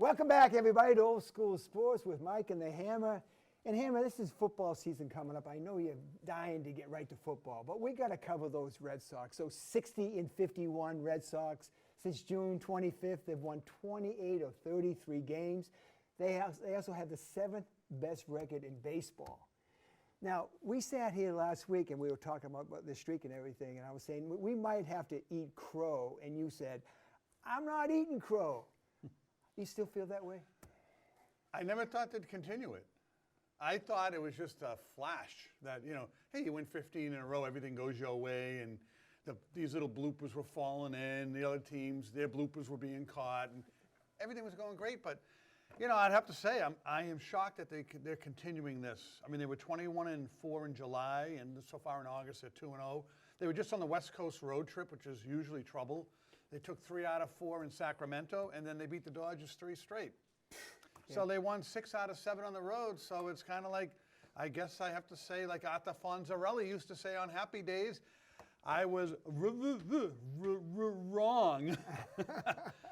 Welcome back, everybody, to Old School Sports with Mike and the Hammer. And Hammer, this is football season coming up. I know you're dying to get right to football, but we got to cover those Red Sox. So 60-51 Red Sox. Since June 25th, they've won 28 of 33 games. They also have the 7th best record in baseball. Now, we sat here last week and we were talking about the streak and everything, and I was saying we might have to eat crow, and you said, I'm not eating crow. You still feel that way? I never thought they'd continue it. I thought it was just a flash that, hey, you win 15 in a row, everything goes your way, and these little bloopers were falling in, the other teams, their bloopers were being caught, and everything was going great. But, I'd have to say I am shocked that they're continuing this. I mean, they were 21-4 in July, and so far in August they're 2-0. They were just on the West Coast road trip, which is usually trouble. They took 3 out of 4 in Sacramento, and then they beat the Dodgers 3 straight. Yeah. So they won 6 out of 7 on the road. So it's kind of like, I guess I have to say, like Arthur Fonzarelli used to say on Happy Days, I was wrong.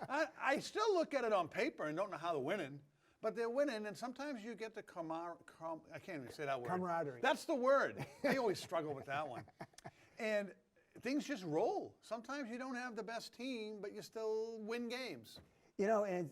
I still look at it on paper and don't know how they're winning, but they're winning. And sometimes you get the I can't even say that word. Camaraderie. That's the word. I always struggle with that one. And things just roll. Sometimes you don't have the best team, but you still win games. And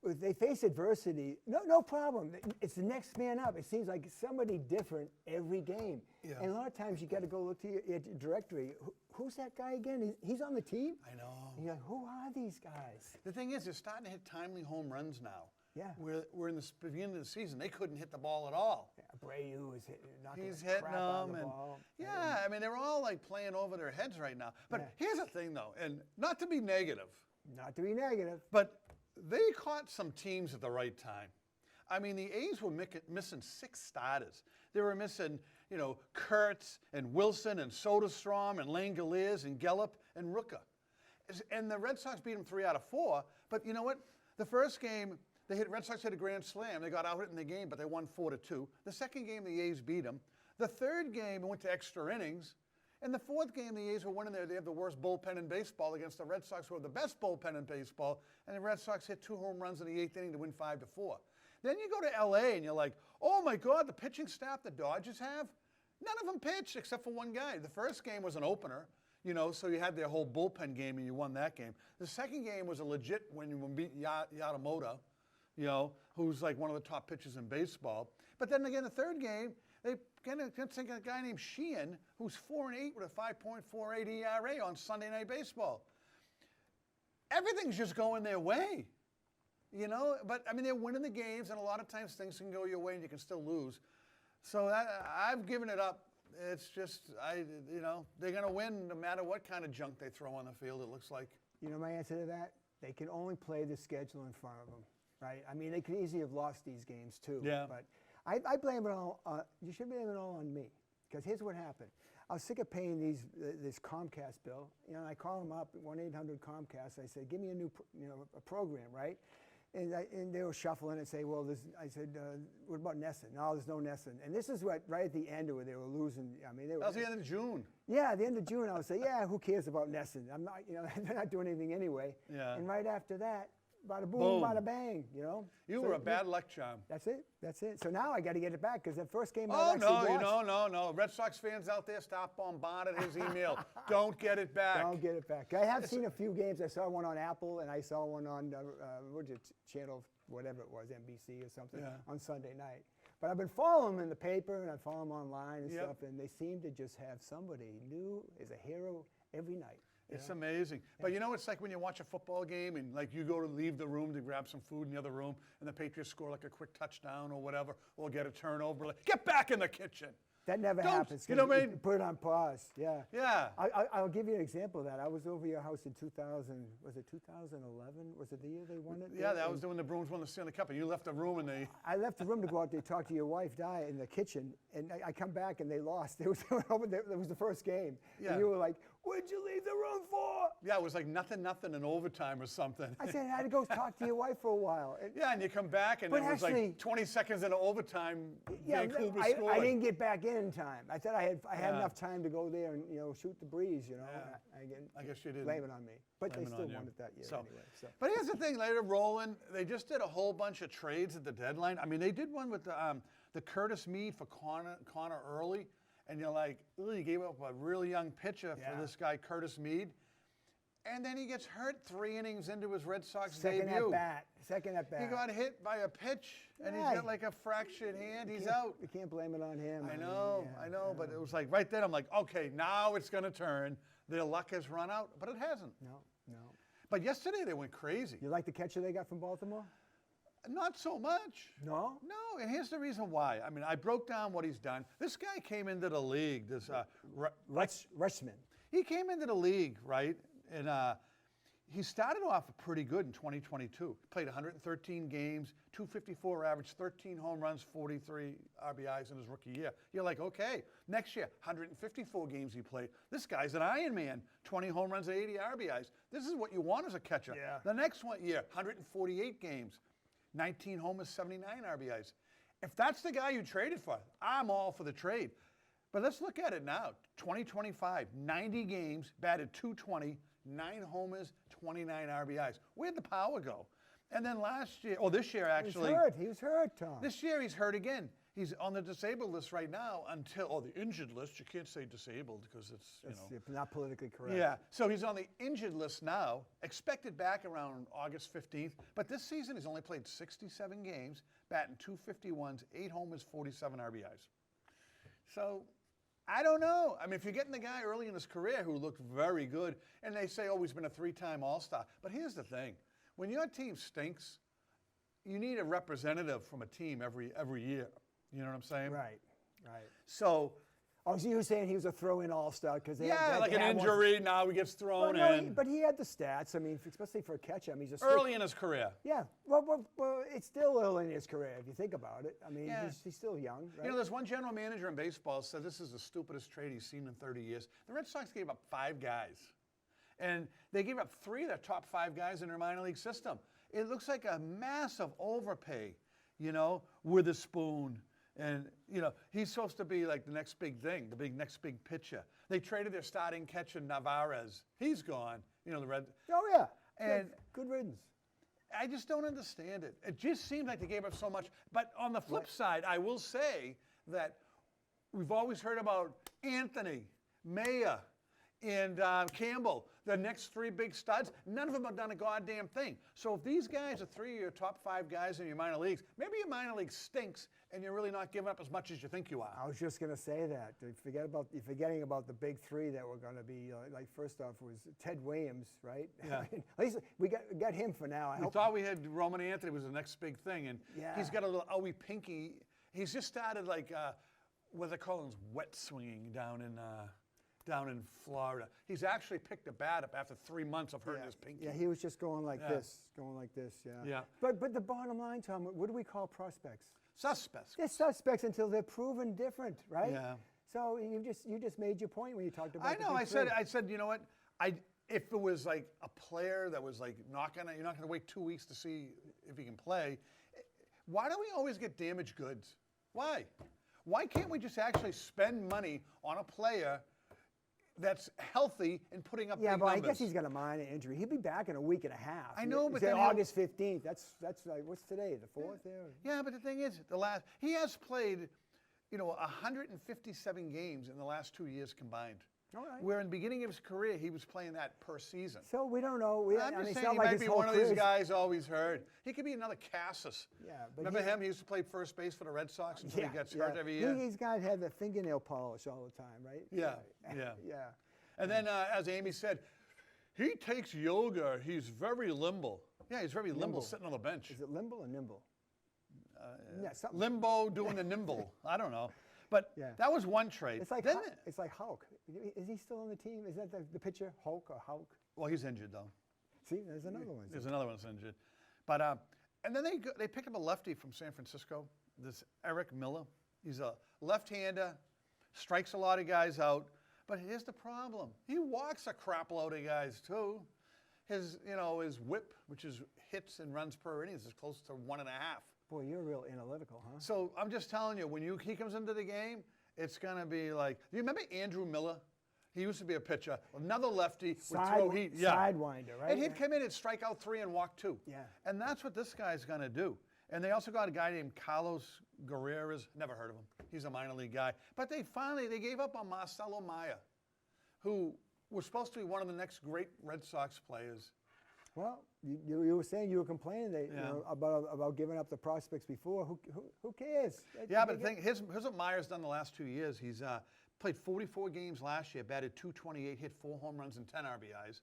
they face adversity, no problem. It's the next man up. It seems like somebody different every game. Yeah. And a lot of times you got to go look to your directory. Who's that guy again? He's on the team? I know. And you're like, who are these guys? The thing is, they're starting to hit timely home runs now. Yeah. We're in the beginning of the season. They couldn't hit the ball at all. Yeah, Abreu is knocking He's the hitting crap out of them. the ball. Yeah, I mean, they're all like playing over their heads right now. But Yeah. here's the thing, though, and not to be negative. Not to be negative. But they caught some teams at the right time. I mean, the A's were missing 6 starters. They were missing, Kurtz and Wilson and Soderstrom and Langoliers and Gallup and Rooker. And the Red Sox beat them 3 out of 4. But you know what? The first game, Red Sox hit a grand slam. They got out in the game, but they won 4-2. The second game, the A's beat them. The third game, it went to extra innings. And the fourth game, the A's were winning there. They have the worst bullpen in baseball against the Red Sox, who have the best bullpen in baseball. And the Red Sox hit 2 home runs in the 8th inning to win 5-4. Then you go to L.A. and you're like, oh my God, the pitching staff the Dodgers have, none of them pitched except for one guy. The first game was an opener, so you had their whole bullpen game and you won that game. The second game was a legit win. You beat Yamamoto, who's like one of the top pitchers in baseball. But then again, the third game, they get a guy named Sheehan, who's 4-8 with a 5.48 ERA on Sunday Night Baseball. Everything's just going their way, But I mean, they're winning the games, and a lot of times things can go your way, and you can still lose. So I've given it up. It's just they're going to win no matter what kind of junk they throw on the field. It looks like. My answer to that: they can only play the schedule in front of them, right? I mean, they could easily have lost these games too. Yeah. But I blame it all. You should blame it all on me, because here's what happened. I was sick of paying this Comcast bill. I call them up, 1-800-COMCAST. I said, give me a new, a program, right? And they were shuffling and say, well, I said, what about Nesson? No, there's no Nesson. And this is right at the end where they were losing. I mean, that was the end of June. Yeah, at the end of June, I would say, yeah, who cares about Nesson? I'm not, they're not doing anything anyway. Yeah. And right after that, bada boom, bada bang, You were a bad luck charm. That's it. So now I got to get it back, because that first game no. Red Sox fans out there, stop bombarding his email. Don't get it back. Don't get it back. I have seen a few games. I saw one on Apple, and I saw one on, channel, whatever it was, NBC or something, on Sunday night. But I've been following them in the paper, and I follow them online and stuff, and they seem to just have somebody new as a hero every night. It's amazing. But it's like when you watch a football game and like you go to leave the room to grab some food in the other room and the Patriots score like a quick touchdown or whatever, or get a turnover. Like, get back in the kitchen. That never happens. You know what I mean? You put it on pause. Yeah. Yeah. I'll give you an example of that. I was over your house in 2000. Was it 2011? Was it the year they won it? Yeah, that was when the Bruins won the Stanley Cup, and you left the room and they. I left the room to go out there to talk to your wife, Di, in the kitchen, and I come back and they lost. It was the first game. Yeah. And you were like, "What'd you leave the room for?" Yeah, it was like nothing in overtime or something. I said I had to go talk to your wife for a while. And you come back and it was like 20 seconds into overtime. Yeah, Vancouver I scored. didn't get back in training time. I thought I had enough time to go there and shoot the breeze. Yeah. I guess you didn't. Blame it on me, but they Blame it still on you. won it that year So- anyway. So. But here's the thing, later rolling, they just did a whole bunch of trades at the deadline. I mean, they did one with the Curtis Mead for Connor Early, and you're like, ooh, you gave up a really young pitcher for this guy, Curtis Mead. And then he gets hurt 3 innings into his Red Sox Second debut. Second at bat. He got hit by a pitch, and he's got like a fractured hand. He's out. You can't blame it on him. I know, but it was like right then I'm like, okay, now it's going to turn. Their luck has run out, but it hasn't. No. But yesterday they went crazy. You like the catcher they got from Baltimore? Not so much. No? No, and here's the reason why. I mean, I broke down what he's done. This guy came into the league, this Rushman. he came into the league, right? And he started off pretty good in 2022. Played 113 games, 254 average, 13 home runs, 43 RBIs in his rookie year. You're like, okay, next year, 154 games he played. This guy's an Iron Man, 20 home runs, 80 RBIs. This is what you want as a catcher. Yeah. The next year, 148 games, 19 homers, 79 RBIs. If that's the guy you traded for, I'm all for the trade. But let's look at it now. 2025, 90 games, batted .220, 9 homers, 29 RBIs. Where'd the power go? And then this year actually. He was hurt, Tom. This year he's hurt again. He's on the disabled list right now the injured list. You can't say disabled because it's not politically correct. Yeah, so he's on the injured list now, expected back around August 15th. But this season he's only played 67 games, batting .251s, 8 homers, 47 RBIs. So I don't know. I mean, if you're getting the guy early in his career who looked very good, and they say, oh, he's been a 3-time All-Star. But here's the thing. When your team stinks, you need a representative from a team every year. You know what I'm saying? Right. So you were saying he was a throw-in All-Star because like an injury, now he gets thrown in. But he had the stats. I mean, especially for a catcher. I mean, he's early in his career. Yeah. Well, it's still early in his career if you think about it. I mean, he's still young, right? There's one general manager in baseball said this is the stupidest trade he's seen in 30 years. The Red Sox gave up 5 guys. And they gave up 3 of their top 5 guys in their minor league system. It looks like a massive overpay, Witherspoon. And, he's supposed to be like the next big thing, next big pitcher. They traded their starting catcher, Navarez. He's gone, the Red. Oh, yeah. And good riddance. I just don't understand it. It just seems like they gave up so much. But on the flip side, I will say that we've always heard about Anthony, Maya, and Campbell, the next 3 big studs. None of them have done a goddamn thing. So if these guys are 3 of your top 5 guys in your minor leagues, maybe your minor league stinks and you're really not giving up as much as you think you are. I was just going to say that. You're forgetting about the big 3 that were going to be, first off was Ted Williams, right? Yeah. At least we got him for now. We thought we had Roman Anthony was the next big thing, and he's got a little owie pinky. He's just started what they call wet swinging down in Florida. He's actually picked a bat up after 3 months of hurting his pinky. Yeah, he was just going like this, Yeah. But the bottom line, Tom, what do we call prospects? Suspects. They're suspects until they're proven different, right? Yeah. So you just made your point when you talked about. I know. I said, you know what? If it was like a player that was like you're not gonna wait 2 weeks to see if he can play. Why do we always get damaged goods? Why? Why can't we just actually spend money on a player that's healthy and putting up big numbers? I guess he's got a minor injury. He'll be back in a week and a half. I know, but then then August 15th. That's like, what's today? The 4th there? Yeah, but the thing is, he has played, 157 games in the last 2 years combined. All right. Where in the beginning of his career, he was playing that per season. So we don't know. I'm just saying he might be one of these guys always hurt. He could be another Cassis. Yeah, but remember him? He used to play first base for the Red Sox until he gets hurt every year. He's got to have the fingernail polish all the time, right? Yeah. And then, as Amy said, he takes yoga. He's very limble. Yeah, he's very limble sitting on the bench. Is it limble or nimble? Limbo doing the nimble. I don't know. But that was one trade. It's like Hulk. Is he still on the team? Is that the pitcher, Hulk or Hulk? Well, he's injured though. See, there's another one. There's another one that's injured. But and then they picked up a lefty from San Francisco. This Eric Miller. He's a left-hander, strikes a lot of guys out. But here's the problem. He walks a crap load of guys too. His whip, which is hits and runs per innings, is close to 1.5. Boy, you're real analytical, huh? So I'm just telling you, when he comes into the game, it's going to be like, do you remember Andrew Miller? He used to be a pitcher. Another lefty would throw heat. Yeah. Sidewinder, right? And he'd come in and strike out 3 and walk 2. Yeah. And that's what this guy's going to do. And they also got a guy named Carlos Guerreras. Never heard of him. He's a minor league guy. But they gave up on Marcelo Mayer, who was supposed to be one of the next great Red Sox players. Well, you were saying you were complaining that, about giving up the prospects before. Who cares? Yeah, but here's what Meyer's done the last 2 years. He's played 44 games last year, batted .228, hit 4 home runs and 10 RBIs.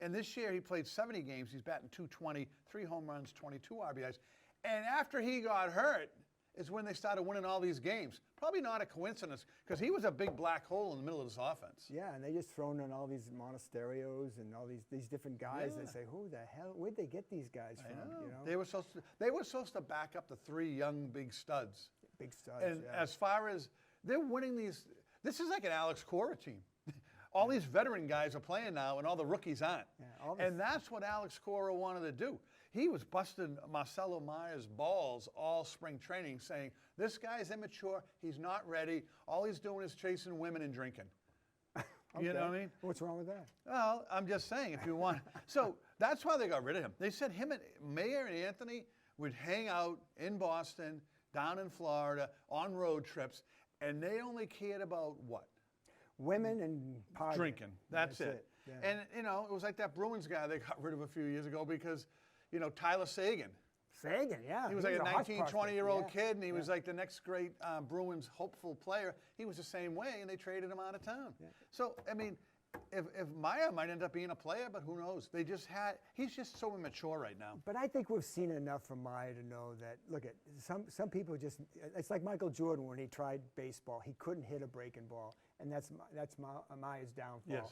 And this year he played 70 games. He's batting .220, 3 home runs, 22 RBIs. And after he got hurt is when they started winning all these games. Probably not a coincidence, because he was a big black hole in the middle of this offense. Yeah, and they just thrown in all these Monasterios and all these different guys. Yeah. They say, who the hell? Where'd they get these guys from? You know? They were supposed to back up the 3 young big studs. Big studs. And yeah. as far as they're winning these, this is like an Alex Cora team. All these veteran guys are playing now, and all the rookies aren't. Yeah, and that's what Alex Cora wanted to do. He was busting Marcelo Meyer's balls all spring training, saying, this guy's immature, he's not ready, all he's doing is chasing women and drinking. You know what I mean? What's wrong with that? Well, I'm just saying, if you want. So that's why they got rid of him. They said him and Mayer and Anthony would hang out in Boston, down in Florida, on road trips, and they only cared about what? Women and partying. Drinking. That's it. Yeah. And, it was like that Bruins guy they got rid of a few years ago because, Tyler Seguin. Sagan, yeah. He was like a 19, 20-year-old kid, and he was Yeah. like the next great Bruins hopeful player. He was the same way, and they traded him out of town. Yeah. So, I mean, if Maya might end up being a player, but who knows? He's just so immature right now. But I think we've seen enough from Maya to know that, look, some people just, it's like Michael Jordan when he tried baseball. He couldn't hit a breaking ball, and that's Maya's downfall. Yes.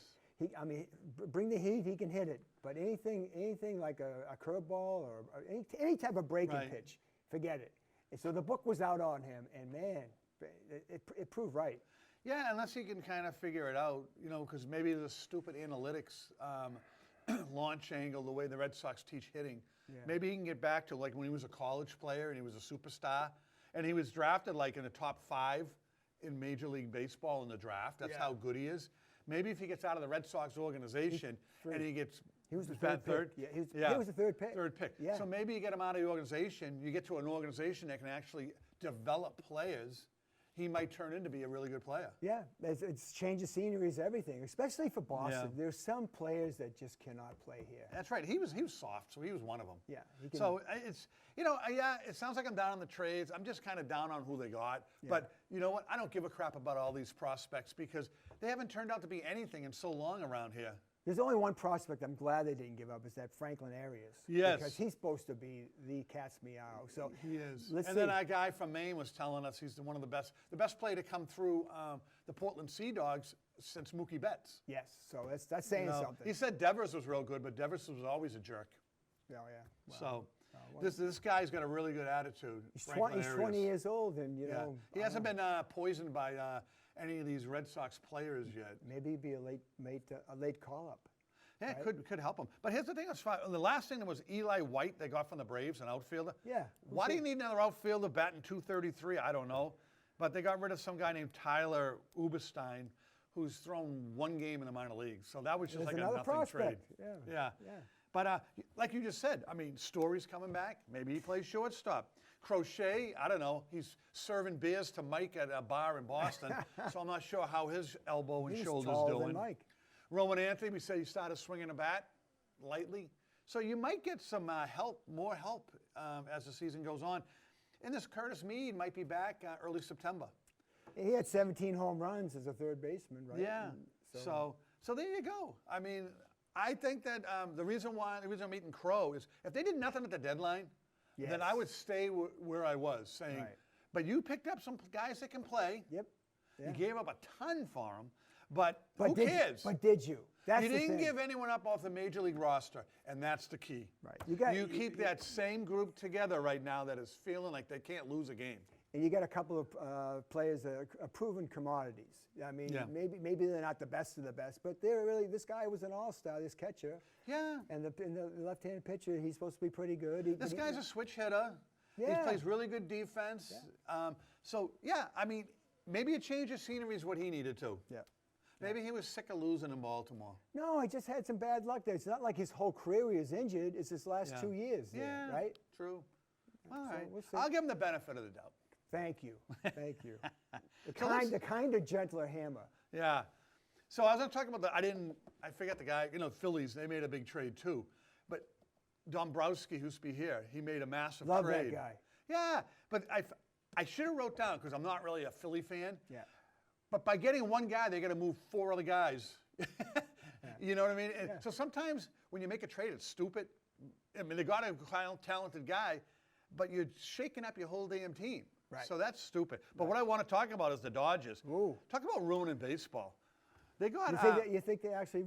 Bring the heat, he can hit it. But anything like a curveball or any type of breaking pitch, forget it. And so the book was out on him, and man, it proved right. Yeah, unless he can kind of figure it out, because maybe the stupid analytics launch angle, the way the Red Sox teach hitting, maybe he can get back to like when he was a college player and he was a superstar, and he was drafted like in the top 5 in Major League Baseball in the draft. That's how good he is. Maybe if he gets out of the Red Sox organization and he gets he was the third pick. Yeah, he was the third pick. Third pick. Yeah. So maybe you get him out of the organization, you get to an organization that can actually develop players, he might turn into be a really good player. Yeah, it's change of scenery is everything, especially for Boston. Yeah. There's some players that just cannot play here. That's right. He was soft, so he was one of them. Yeah. He can, So it's, it sounds like I'm down on the trades. I'm just kind of down on who they got. Yeah. But you know what? I don't give a crap about all these prospects because they haven't turned out to be anything in so long around here. there's only one prospect I'm glad they didn't give up, is that Franklin Arias. Yes. Because he's supposed to be the cat's meow. So He is. Let's And see. then our guy from Maine was telling us he's one of the best player to come through the Portland Sea Dogs since Mookie Betts. Yes, so that's saying something. He said Devers was real good, but Devers was always a jerk. Oh, yeah. Wow. So well, this guy's got a really good attitude. He's Franklin 20 Arias. years old, and you know. He hasn't been poisoned by any of these Red Sox players yet. Maybe he'd be a late call-up. Yeah, Right. it could help him. But here's the thing: the last thing that was Eli White they got from the Braves, an outfielder. Yeah. Why do you need another outfielder batting .233? I don't know. But they got rid of some guy named Tyler Uberstein, who's thrown one game in the minor leagues. So that was just There's like a another nothing prospect. trade. Yeah. But like you just said, I mean, Story's coming back. Maybe he plays shortstop. Crochet, I don't know. He's serving beers to Mike at a bar in Boston. So I'm not sure how his elbow and He's shoulder's taller doing. than Mike. Roman Anthony, we said he started swinging a bat lightly. So you might get some more help as the season goes on. And this Curtis Mead might be back early September. He had 17 home runs as a third baseman, right? Yeah. And So there you go. I mean, I think that the reason I'm eating crow is if they did nothing at the deadline, then I would stay where I was saying, Right. but you picked up some guys that can play. Yep. Yeah. You gave up a ton for them, but who did, cares? But did you? That's You the didn't thing. give anyone up off the Major League roster, and that's the key. Right. You keep that same group together right now that is feeling like they can't lose a game. And you got a couple of players that are proven commodities. I mean, Yeah. maybe they're not the best of the best, but they're really. This guy was an all-star. This catcher. Yeah. And the left-handed pitcher, he's supposed to be pretty good. This guy's a switch hitter. Yeah. He plays really good defense. Yeah. So, yeah, I mean, maybe a change of scenery is what he needed too. Yeah. Maybe he was sick of losing in Baltimore. No, he just had some bad luck there. It's not like his whole career he was injured. It's his last 2 years there, right? True. All right. we'll see. I'll give him the benefit of the doubt. Thank you. Thank you. The kind of gentler Hammah. Yeah. So as I'm talking about I forget the guy, Phillies, they made a big trade too. But Dombrowski, who used to be here, he made a massive Love trade. that guy. Yeah, but I should have wrote down, because I'm not really a Philly fan. Yeah. But by getting one guy, they got to move 4 other guys. You know what I mean? And so sometimes when you make a trade, it's stupid. I mean, they got a talented guy, but you're shaking up your whole damn team. Right. So that's stupid. But what I want to talk about is the Dodgers. Ooh. Talk about ruining baseball. They got. You think they actually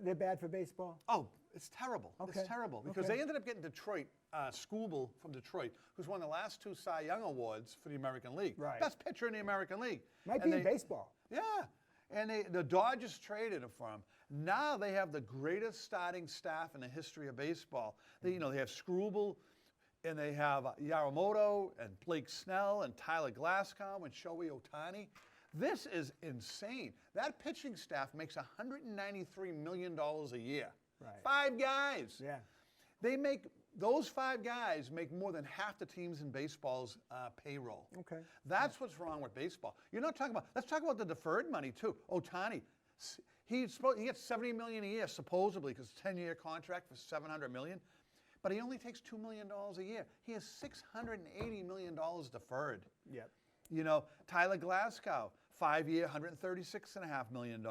they're bad for baseball? Oh, it's terrible. Okay. It's terrible because they ended up getting Detroit, Skubal from Detroit, who's won the last 2 Cy Young Awards for the American League. Right. Best pitcher in the American League. Might be in baseball. Yeah. And the Dodgers traded him for him. Now they have the greatest starting staff in the history of baseball. They have Skubal, and they have Yamamoto and Blake Snell and Tyler Glasgow and Shohei Ohtani. This is insane. That pitching staff makes $193 million a year. Right. 5 guys. Yeah. Those 5 guys make more than half the teams in baseball's payroll. Okay. That's what's wrong with baseball. You're not talking about. Let's talk about the deferred money too. Ohtani, he gets $70 million a year supposedly because it's a 10-year contract for $700 million, but he only takes $2 million a year. He has $680 million deferred. Yep. Tyler Glasgow, 5-year, $136.5 million.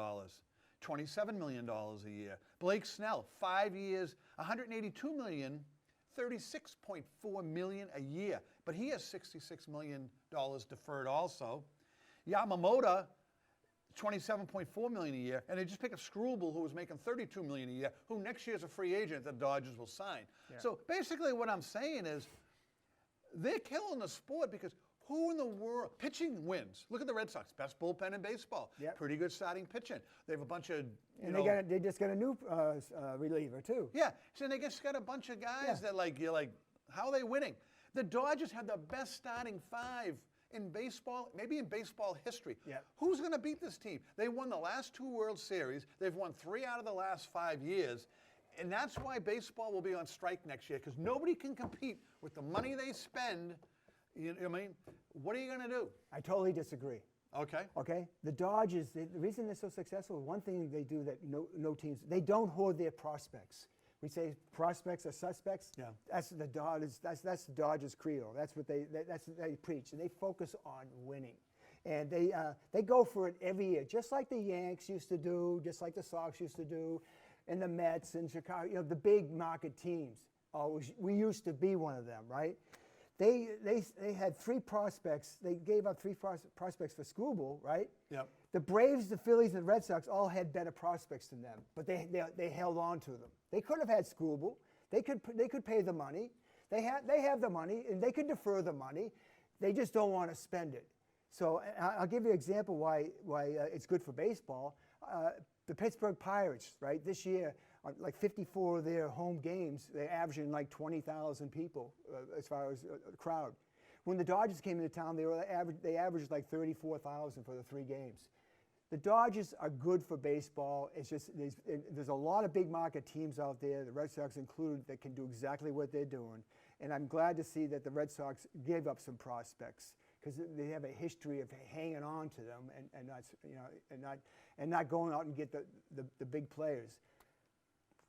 $27 million a year. Blake Snell, 5 years, $182 million, $36.4 million a year. But he has $66 million deferred also. Yamamoto, $27.4 million a year. And they just pick up Skubal, who was making $32 million a year, who next year is a free agent that the Dodgers will sign. Yeah. So basically what I'm saying is they're killing the sport because who in the world? Pitching wins. Look at the Red Sox, best bullpen in baseball. Yep. Pretty good starting pitching. They have a bunch of, they just got a new reliever too. Yeah, so they just got a bunch of guys that you're like, how are they winning? The Dodgers have the best starting 5 in baseball, maybe in baseball history. Yep. Who's going to beat this team? They won the last 2 World Series. They've won 3 out of the last 5 years. And that's why baseball will be on strike next year, because nobody can compete with the money they spend. You know what I mean? What are you going to do? I totally disagree. Okay. Okay? The Dodgers, the reason they're so successful, one thing they do that no teams, they don't hoard their prospects. We say prospects are suspects. Yeah. That's the Dodgers. That's the Dodgers credo. That's what they preach, and they focus on winning. And they go for it every year, just like the Yanks used to do, just like the Sox used to do, and the Mets and Chicago. The big market teams. We used to be one of them, right? They had 3 prospects. They gave up 3 prospects for Skubal, right? Yep. The Braves, the Phillies, and the Red Sox all had better prospects than them, but they held on to them. They could have had Skubal. They could pay the money. They have the money, and they could defer the money. They just don't want to spend it. So I'll give you an example why it's good for baseball. The Pittsburgh Pirates, right? This year, like 54 of their home games, they're averaging like 20,000 people as far as the crowd. When the Dodgers came into town, they averaged like 34,000 for the 3 games. The Dodgers are good for baseball. It's just there's a lot of big market teams out there, the Red Sox included, that can do exactly what they're doing. And I'm glad to see that the Red Sox gave up some prospects because they have a history of hanging on to them and not going out and get the big players.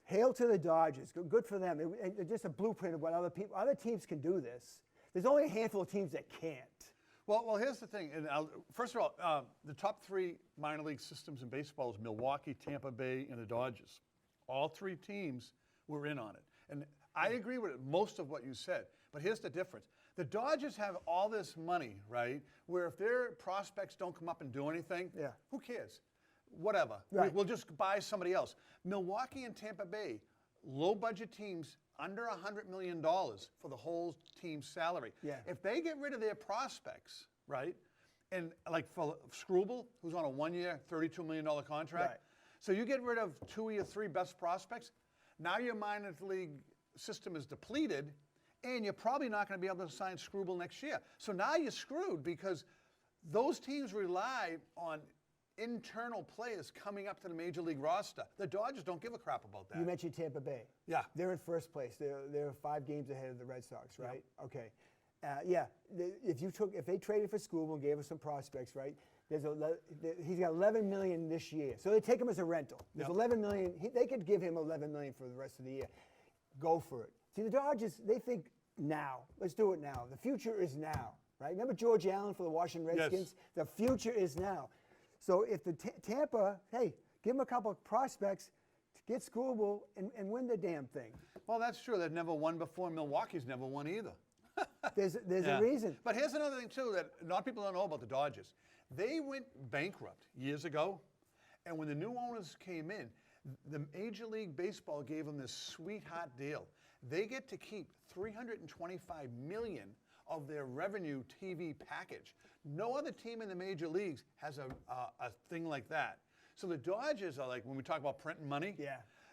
Hail to the Dodgers. Good for them. It's just a blueprint of what other teams can do this. There's only a handful of teams that can't. Well, here's the thing. And first of all, the top 3 minor league systems in baseball is Milwaukee, Tampa Bay, and the Dodgers. All 3 teams were in on it. And I agree with most of what you said. But here's the difference. The Dodgers have all this money, right, where if their prospects don't come up and do anything, who cares? Whatever. Right. We'll just buy somebody else. Milwaukee and Tampa Bay, low-budget teams, under $100 million for the whole team's salary. Yeah. If they get rid of their prospects, right, and like for Skubal, who's on a 1-year, $32 million contract, right. So you get rid of 2 of your 3 best prospects, now your minor league system is depleted, and you're probably not going to be able to sign Skubal next year. So now you're screwed because those teams rely on internal players coming up to the major league roster. The Dodgers don't give a crap about that. You mentioned Tampa Bay. Yeah. They're in first place. They're 5 games ahead of the Red Sox, right? Yep. Okay. Yeah. If they traded for Skubal and gave us some prospects, right? He's got $11 million this year, so they take him as a rental. There's $11 million. They could give him $11 million for the rest of the year. Go for it. See, the Dodgers, they think now. Let's do it now. The future is now, right? Remember George Allen for the Washington Redskins? Yes. The future is now. So if the Tampa, hey, give him a couple of prospects, get Skubal and win the damn thing. Well, that's true. They've never won before. Milwaukee's never won either. There's a reason. But here's another thing, too, that a lot of people don't know about the Dodgers. They went bankrupt years ago, and when the new owners came in, the Major League Baseball gave them this sweetheart deal. They get to keep $325 million of their revenue TV package. No other team in the major leagues has a thing like that. So the Dodgers are like, when we talk about printing money,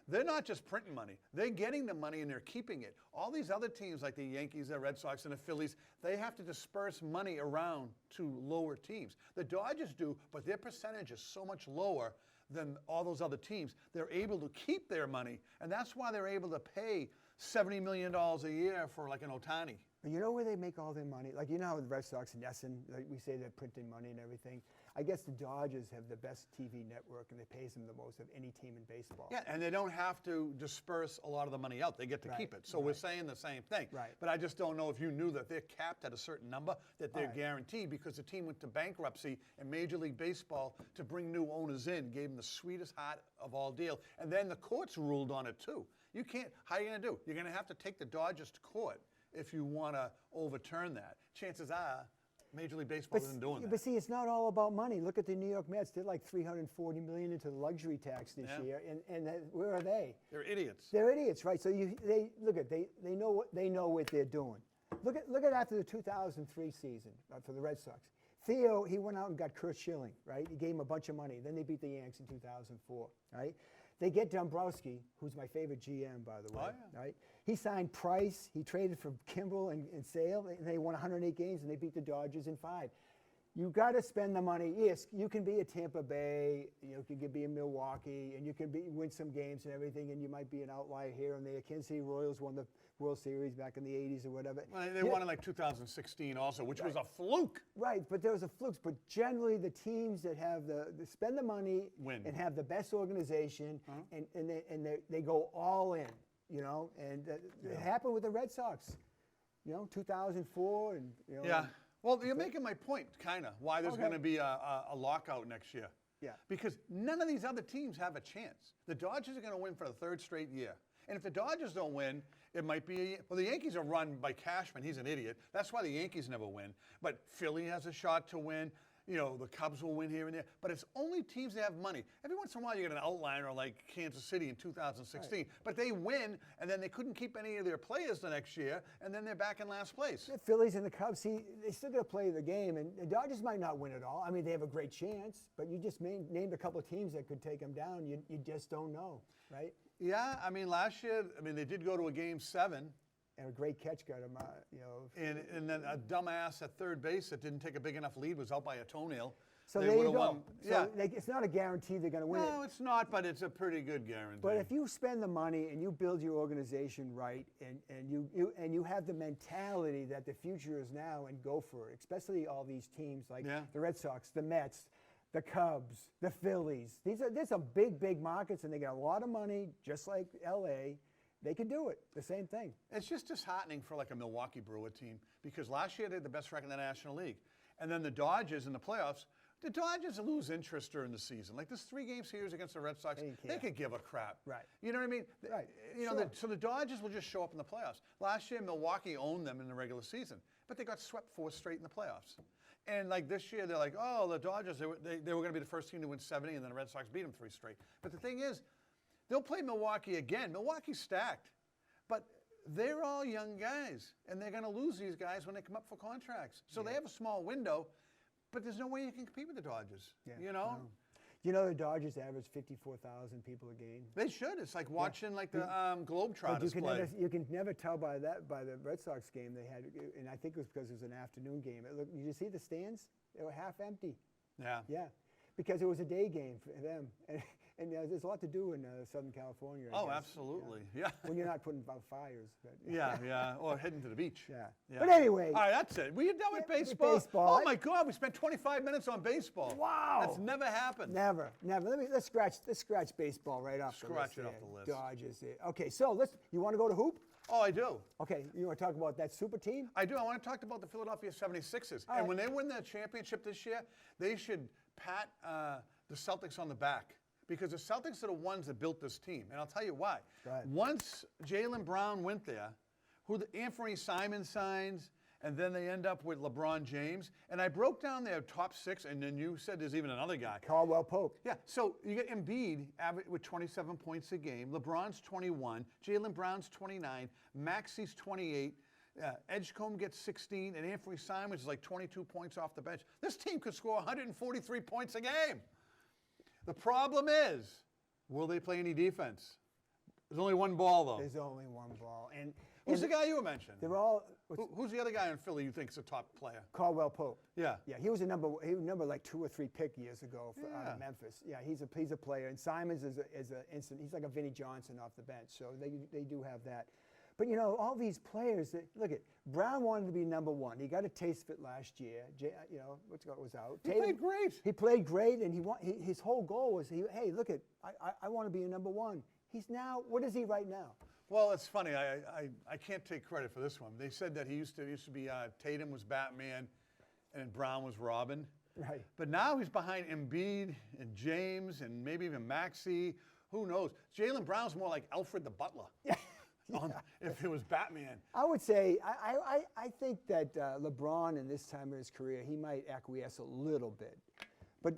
they're not just printing money. They're getting the money and they're keeping it. All these other teams like the Yankees, the Red Sox, and the Phillies, they have to disperse money around to lower teams. The Dodgers do, but their percentage is so much lower than all those other teams. They're able to keep their money, and that's why they're able to pay $70 million a year for like an Ohtani. You know where they make all their money? Like, you know how the Red Sox and NESN, like we say they're printing money and everything. I guess the Dodgers have the best TV network and it pays them the most of any team in baseball. Yeah, and they don't have to disperse a lot of the money out. They get to keep it. So we're saying the same thing. Right. But I just don't know if you knew that they're capped at a certain number, that they're guaranteed, because the team went to bankruptcy and Major League Baseball, to bring new owners in, gave them the sweetest heart of all deal. And then the courts ruled on it too. You can't, how are you going to do? You're going to have to take the Dodgers to court if you want to overturn that. Chances are, Major League Baseball isn't doing that. But see, it's not all about money. Look at the New York Mets. They're like $340 million into the luxury tax this year, and where are they? They're idiots. They're idiots, right? So they know what they're doing. Look at after the 2003 season for the Red Sox. Theo, he went out and got Kurt Schilling, right? He gave him a bunch of money. Then they beat the Yanks in 2004, right? They get Dombrowski, who's my favorite GM, by the way, right? He signed Price. He traded for Kimbrel and Sale, and they won 108 games, and they beat the Dodgers in 5. You got to spend the money. Yes, you can be a Tampa Bay, you can be a Milwaukee, and you can win some games and everything, and you might be an outlier here and there. Kansas City Royals won the World Series back in the 80s or whatever. Well, they won in like 2016 also, which was a fluke. Right, but there was a fluke. But generally, the teams that have the spend the money win and have the best organization, and they go all in, you know. And it happened with the Red Sox, you know, 2004, and you know. Yeah. Well, you're making my point, kind of, why there's going to be a lockout next year. Yeah. Because none of these other teams have a chance. The Dodgers are going to win for the 3rd straight year. And if the Dodgers don't win, it might be well, the Yankees are run by Cashman. He's an idiot. That's why the Yankees never win. But Philly has a shot to win. You know, the Cubs will win here and there. But it's only teams that have money. Every once in a while, you get an outliner like Kansas City in 2016. Right. But they win, and then they couldn't keep any of their players the next year, and then they're back in last place. The Phillies and the Cubs, see, they still got to play the game, and the Dodgers might not win it all. I mean, they have a great chance, but you just named a couple of teams that could take them down. You just don't know, right? Yeah, I mean, last year, they did go to a Game 7. And a great catch got him, you know. And then a dumbass at third base that didn't take a big enough lead was out by a toenail. So there you go. So it's not a guarantee they're going to win. No, it's not, but it's a pretty good guarantee. But if you spend the money and you build your organization right, and you have the mentality that the future is now and go for it, especially all these teams like the Red Sox, the Mets, the Cubs, the Phillies. There's some big markets, and they got a lot of money, just like LA. They could do it. The same thing. It's just disheartening for like a Milwaukee Brewer team, because last year they had the best record in the National League. And then the Dodgers in the playoffs, the Dodgers lose interest during the season. Like this 3-game series against the Red Sox, they could give a crap. Right. You know what I mean? Right. You know, so the Dodgers will just show up in the playoffs. Last year, Milwaukee owned them in the regular season, but they got swept 4 straight in the playoffs. And like this year, they're like, oh, the Dodgers, they were going to be the first team to win 70, and then the Red Sox beat them 3 straight. But the thing is, they'll play Milwaukee again. Milwaukee's stacked. But they're all young guys, and they're going to lose these guys when they come up for contracts. So they have a small window, but there's no way you can compete with the Dodgers, you know? you know the Dodgers average 54,000 people a game? They should. It's like watching like the But Globetrotters play. you can never tell by the Red Sox game they had, and I think it was because it was an afternoon game. Did you see the stands? They were half empty. Yeah. Yeah, because it was a day game for them, and there's a lot to do in Southern California. I Oh, guess. absolutely. Yeah. When you're not putting out fires. But, Yeah. Or heading to the beach. Yeah. Yeah. But anyway. All right, that's it. We're done with Yeah, baseball. baseball. Oh my God, we spent 25 minutes on baseball. Wow. That's never happened. Never. Let's scratch baseball right off the list. Scratch it off the list. Dodgers. Okay, so you want to go to hoop? Oh, I do. Okay, you want to talk about that super team? I do. I want to talk about the Philadelphia 76ers. All and right. when they win the championship this year, they should pat the Celtics on the back. Because the Celtics are the ones that built this team. And I'll tell you why. Go ahead. Once Jaylen Brown went there, Anthony Simon signs, and then they end up with LeBron James. And I broke down their top 6, and then you said there's even another guy. Caldwell Pope. Yeah, so you get Embiid with 27 points a game. LeBron's 21. Jaylen Brown's 29. Maxi's 28. Edgecombe gets 16. And Anthony Simons is like 22 points off the bench. This team could score 143 points a game. The problem is, will they play any defense? There's only one ball, though. There's only one ball. And Who's the guy you were mentioning? they're all Who's the other guy in Philly you think is a top player? Caldwell Pope. Yeah. Yeah, he was number like 2 or 3 pick years ago out Yeah. of Memphis. Yeah, he's a player, and Simons is a instant. He's like a Vinnie Johnson off the bench, so they do have that. But you know, all these players look at Brown wanted to be number 1. He got a taste of it last year. Was out. He played great. He played great, and his whole goal was hey, look at I want to be a number 1. He's now, what is he right now? Well, it's funny. I can't take credit for this one. They said that he used to be Tatum was Batman, and Brown was Robin. Right. But now he's behind Embiid and James and maybe even Maxey. Who knows? Jaylen Brown's more like Alfred the Butler. If it was Batman. I would say I think that LeBron in this time of his career he might acquiesce a little bit, but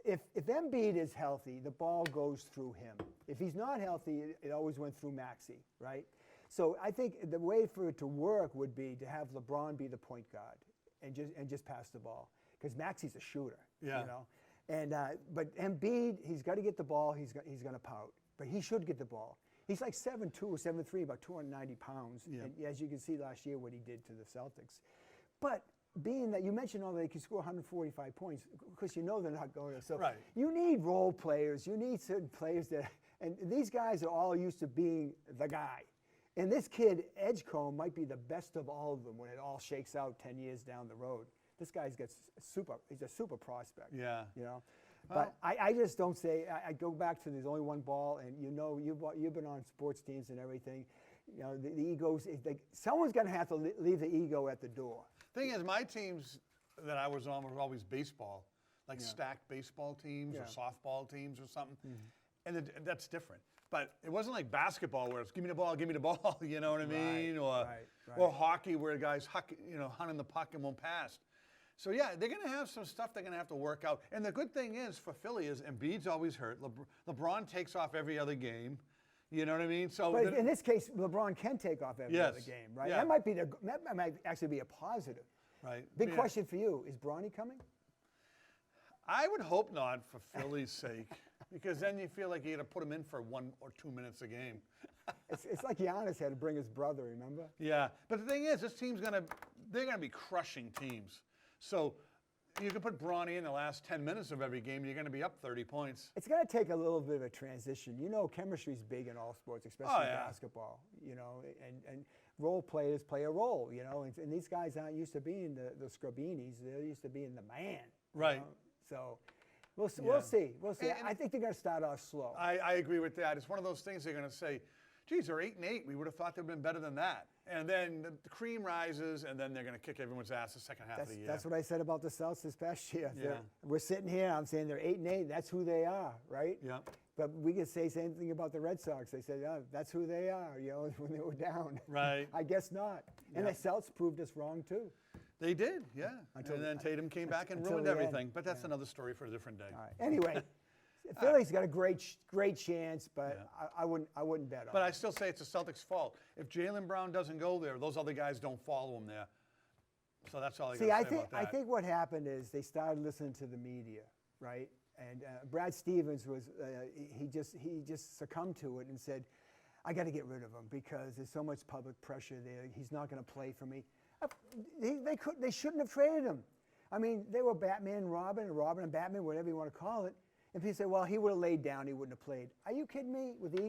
if Embiid is healthy, the ball goes through him. If he's not healthy, it always went through Maxey, right? So I think the way for it to work would be to have LeBron be the point guard and just pass the ball because Maxey's a shooter, Yeah. you know. And but Embiid, he's got to get the ball. He's going to pout, but he should get the ball. He's like 7'2" or 7'3", about 290 pounds. Yeah. And as you can see last year what he did to the Celtics. But being that you mentioned they can score 145 points, because you know they're not going to. So Right. you need role players. You need certain players and these guys are all used to being the guy. And this kid, Edgecombe, might be the best of all of them when it all shakes out 10 years down the road. This guy's he's a super prospect. Yeah. You know. Well, But I just don't say, I go back to there's only one ball, and you know, you've been on sports teams and everything. You know, the egos, someone's going to have to leave the ego at the door. Thing is, my teams that I was on were always baseball, like stacked baseball teams or softball teams or something. And that's different. But it wasn't like basketball where it's give me the ball, you know what I mean? Or hockey where guys hunting the puck and won't pass. So yeah, they're going to have some stuff they're going to have to work out. And the good thing is for Philly is Embiid's always hurt. LeBron takes off every other game. You know what I mean? So but in this case, LeBron can take off every other game, right? Yeah. That might actually be a positive. Right. Big question for you: is Bronny coming? I would hope not for Philly's sake, because then you feel like you got to put him in for 1 or 2 minutes a game. It's like Giannis had to bring his brother. Remember? Yeah, but the thing is, this team's they're gonna be crushing teams. So you can put Bronny in the last 10 minutes of every game, you're going to be up 30 points. It's going to take a little bit of a transition. You know, chemistry's big in all sports, especially basketball. You know, and role players play a role. You know, and these guys aren't used to being the Scrubinis. They're used to being the man. Right. You know? So we'll see. We'll see. And I think they're going to start off slow. I agree with that. It's one of those things they're going to say, geez, they're 8-8. We would have thought they'd been better than that. And then the cream rises, and then they're going to kick everyone's ass the second half of the year. That's what I said about the Celtics this past year. Yeah. We're sitting here, I'm saying they're 8-8. That's who they are, right? Yeah. But we could say the same thing about the Red Sox. They said, oh, that's who they are, you know, when they were down. Right. I guess not. And the Celtics proved us wrong, too. They did, yeah. And then Tatum came back and ruined everything. But that's another story for a different day. All right. Anyway, Philly's got a great chance, but I wouldn't bet on it. But I still say it's the Celtics' fault. If Jaylen Brown doesn't go there, those other guys don't follow him there. So that's all I got to say about that. I think what happened is they started listening to the media, right? And Brad Stevens was he just succumbed to it and said, I got to get rid of him because there's so much public pressure there. He's not going to play for me. They shouldn't have traded him. I mean, they were Batman and Robin and Batman, whatever you want to call it. And people say, well, he would have laid down, he wouldn't have played. Are you kidding me? With the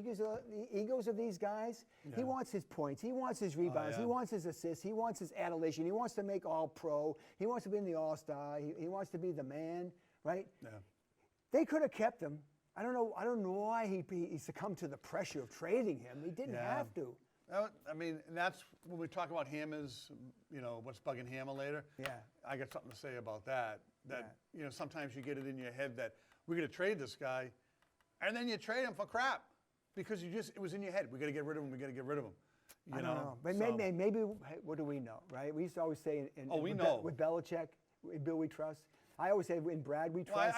egos of these guys, he wants his points, he wants his rebounds, he wants his assists, he wants his adulation, he wants to make All-Pro, he wants to be in the All-Star, he wants to be the man, right? Yeah. They could have kept him. I don't know why he succumbed to the pressure of trading him. He didn't have to. I mean, and that's when we talk about Hammah's, what's bugging Hammah later. Yeah. I got something to say about that. Sometimes you get it in your head that we're going to trade this guy, and then you trade him for crap because it was in your head. We got to get rid of him. We got to get rid of him. I don't know. But maybe what do we know, right? We used to always say with Belichick, in Bill we trust. I always say in Brad we trust.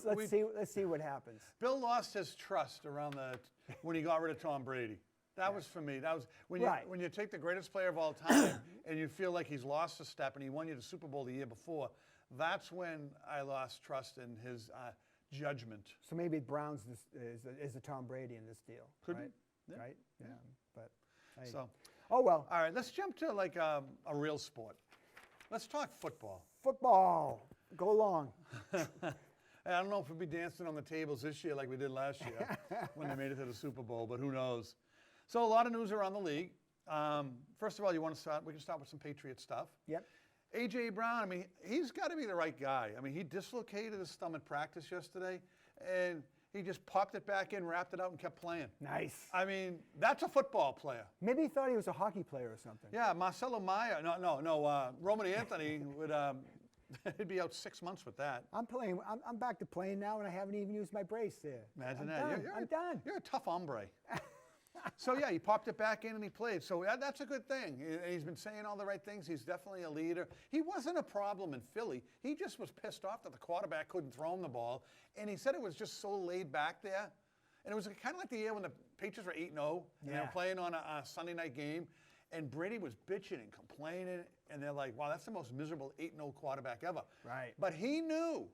Well, let's see what happens. Bill lost his trust around when he got rid of Tom Brady. That was for me. That was when you take the greatest player of all time and you feel like he's lost a step and he won you the Super Bowl the year before. That's when I lost trust in his judgment. So maybe Brown's is the Tom Brady in this deal. Could right? be. Yeah. Right? Yeah. But so. Oh well. All right. Let's jump to like a real sport. Let's talk football. Football. Go long. I don't know if we'll be dancing on the tables this year like we did last year when they made it to the Super Bowl, but who knows? So a lot of news around the league. First of all, we can start with some Patriot stuff. Yep. A.J. Brown, I mean, he's got to be the right guy. I mean, he dislocated his thumb in practice yesterday, and he just popped it back in, wrapped it out, and kept playing. Nice. I mean, that's a football player. Maybe he thought he was a hockey player or something. Yeah, Marcelo Meyer. Roman Anthony would he'd be out 6 months with that. I'm back to playing now, and I haven't even used my brace there. Imagine that. I'm done. You're a tough hombre. So, yeah, he popped it back in and he played. So that's a good thing. He's been saying all the right things. He's definitely a leader. He wasn't a problem in Philly. He just was pissed off that the quarterback couldn't throw him the ball. And he said it was just so laid back there. And it was kind of like the year when the Patriots were 8-0 and they were playing on a Sunday night game. And Brady was bitching and complaining. And they're like, wow, that's the most miserable 8-0 quarterback ever. Right. But he knew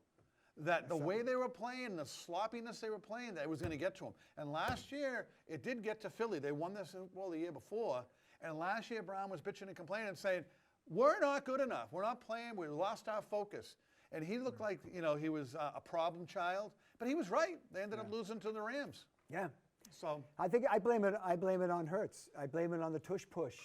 that the way they were playing, the sloppiness they were playing, that it was going to get to them. And last year, it did get to Philly. They won the Super Bowl the year before. And last year, Brown was bitching and complaining and saying, we're not good enough. We're not playing. We lost our focus. And he looked like, he was a problem child. But he was right. They ended up losing to the Rams. Yeah. So I think I blame it on Hurts. I blame it on the tush push.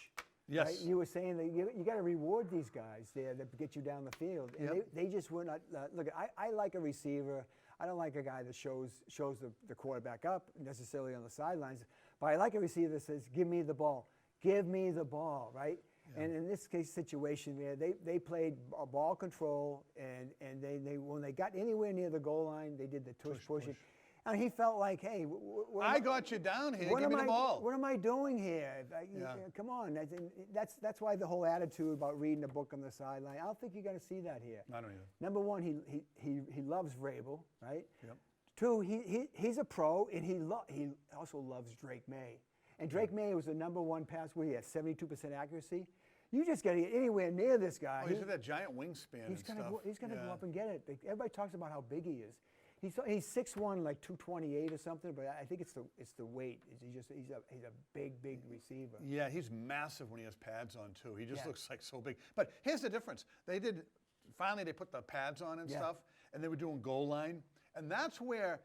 Yes. Right? You were saying that you got to reward these guys there that get you down the field. And they just were not. Look, I like a receiver. I don't like a guy that shows the quarterback up necessarily on the sidelines. But I like a receiver that says, give me the ball. Give me the ball, right? Yeah. And in this case situation, they played ball control, and they when they got anywhere near the goal line, they did the tush pushing. And he felt like, hey, I got you down here. Give me the ball. What am I doing here? Come on. That's why the whole attitude about reading a book on the sideline. I don't think you're going to see that here. I don't either. Number one, he loves Vrabel, right? Yep. Two, he's a pro, and he also loves Drake May. And Drake May was the number one pass where he had 72% accuracy. You just got to get anywhere near this guy. Oh, he's got that giant wingspan and stuff. He's going to go up and get it. Everybody talks about how big he is. He's 6'1", like 228 or something, but I think it's the weight. He's a big receiver. Yeah, he's massive when he has pads on too. He just looks like so big. But here's the difference. Finally they put the pads on and stuff, and they were doing goal line, and that's where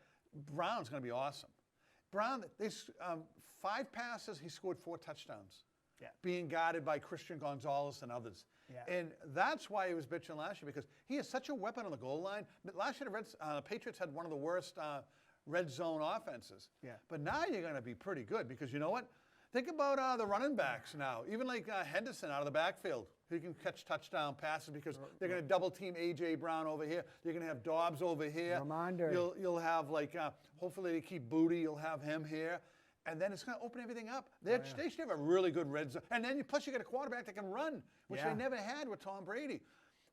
Brown's going to be awesome. Brown, 5 passes, he scored 4 touchdowns. Yeah. Being guarded by Christian Gonzalez and others. Yeah. And that's why he was bitching last year, because he is such a weapon on the goal line. But last year, the Patriots had one of the worst red zone offenses. Yeah. But now you're going to be pretty good, because you know what? Think about the running backs now. Even like Henderson out of the backfield. He can catch touchdown passes because they're going to double team A.J. Brown over here. You're going to have Dobbs over here. You'll have like, hopefully they keep Booty. You'll have him here. And then it's going to open everything up. They should have a really good red zone. And then plus you get a quarterback that can run, which they never had with Tom Brady.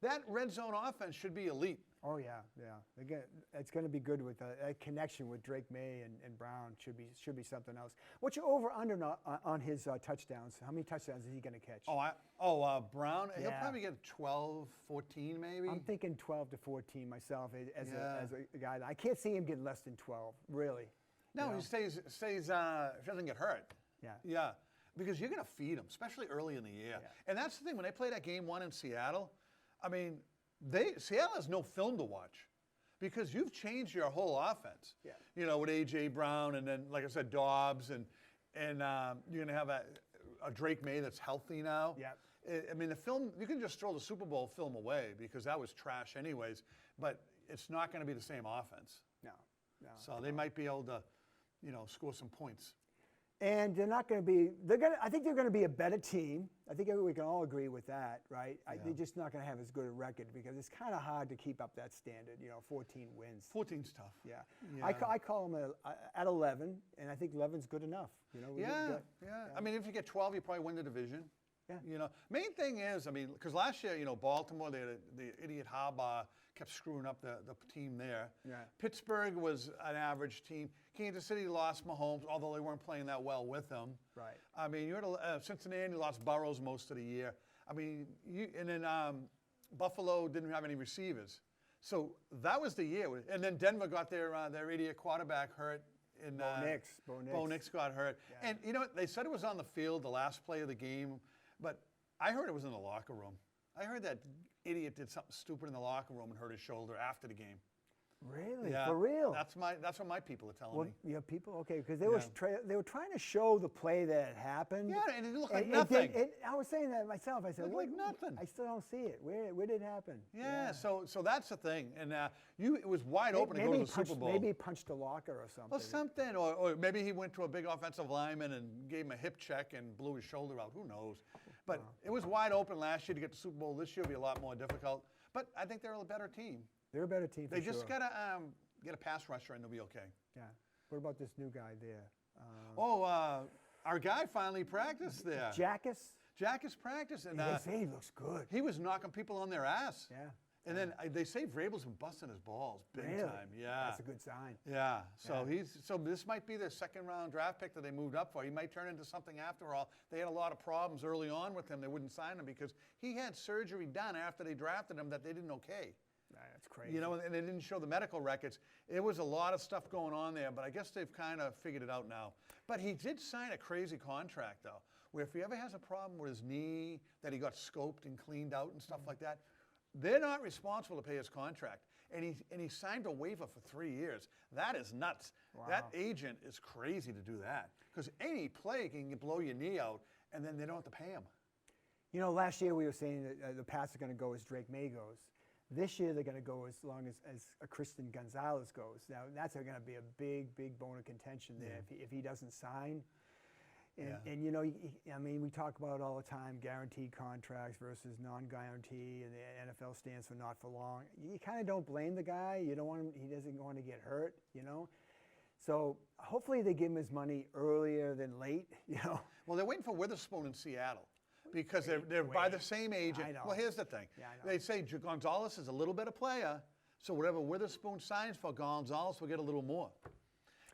That red zone offense should be elite. Oh yeah, yeah. Again, it's going to be good with that connection with Drake May and Brown. Should be something else. What's your over under on his touchdowns? How many touchdowns is he going to catch? Brown. He'll Yeah. probably get 12, 14 maybe. I'm thinking 12 to 14 myself as a guy. I can't see him getting less than 12. Really. No, You know? he stays. If he doesn't get hurt. Yeah. Yeah. Because you're going to feed him, especially early in the year. Yeah. And that's the thing. When they played that game 1 in Seattle, I mean, Seattle has no film to watch because you've changed your whole offense. Yeah. You know, with A.J. Brown and then, like I said, Dobbs and you're going to have a Drake May that's healthy now. Yeah. I mean, the film, you can just throw the Super Bowl film away because that was trash anyways, but it's not going to be the same offense. No. So they might be able to, score some points. And they're not going to be. I think they're going to be a better team. I think we can all agree with that, right? They're just not going to have as good a record because it's kind of hard to keep up that standard. 14 wins. 14's tough. Yeah. Yeah. I call them at 11, and I think 11's good enough. Yeah. I mean, if you get 12, you probably win the division. Yeah. Main thing is, because last year, Baltimore, they had the idiot Harbaugh kept screwing up the team there. Yeah. Pittsburgh was an average team. Kansas City lost Mahomes, although they weren't playing that well with him. Right. I mean, you had Cincinnati lost Burrows most of the year. I mean, and then Buffalo didn't have any receivers. So that was the year. And then Denver got their idiot quarterback hurt. Bo Nix got hurt. Yeah. And they said it was on the field, the last play of the game, but I heard it was in the locker room. I heard that idiot did something stupid in the locker room and hurt his shoulder after the game. Really? Yeah, For real? That's what my people are telling me. Yeah, people. Okay, because they were trying to show the play that happened. Yeah, and it looked like nothing. I was saying that myself. I said, it looked like nothing. I still don't see it. Where did it happen? Yeah. So that's the thing, and it was wide open to go to the Super Bowl. Maybe he punched a locker or something. Well, something, or maybe he went to a big offensive lineman and gave him a hip check and blew his shoulder out. Who knows? But it was wide open last year to get the Super Bowl. This year will be a lot more difficult. But I think they're a better team. They're a better team. They just gotta get a pass rusher and they'll be okay. Yeah. What about this new guy there? Our guy finally practiced there. Jackus practiced, and they say he looks good. He was knocking people on their ass. Yeah. And then they say Vrabel's been busting his balls big time. Yeah. That's a good sign. Yeah. So this might be the second round draft pick that they moved up for. He might turn into something after all. They had a lot of problems early on with him. They wouldn't sign him because he had surgery done after they drafted him that they didn't okay. That's crazy. And they didn't show the medical records. It was a lot of stuff going on there, but I guess they've kind of figured it out now. But he did sign a crazy contract, though, where if he ever has a problem with his knee, that he got scoped and cleaned out and stuff like that, they're not responsible to pay his contract. And he signed a waiver for 3 years. That is nuts. Wow. That agent is crazy to do that because any play can blow your knee out, and then they don't have to pay him. Last year we were saying that the pass is going to go as Drake May goes. This year they're going to go as long as Christian Gonzalez goes. Now that's going to be a big bone of contention there if he doesn't sign. And we talk about all the time guaranteed contracts versus non-guarantee, and the NFL stands for not for long. You kind of don't blame the guy. You don't want him. He doesn't want to get hurt. So hopefully they give him his money earlier than late. Well, they're waiting for Witherspoon in Seattle. Because they're by the same agent. I know. Well, here's the thing. Yeah, I know. They say Gonzalez is a little better player, so whatever Witherspoon signs for Gonzalez will get a little more.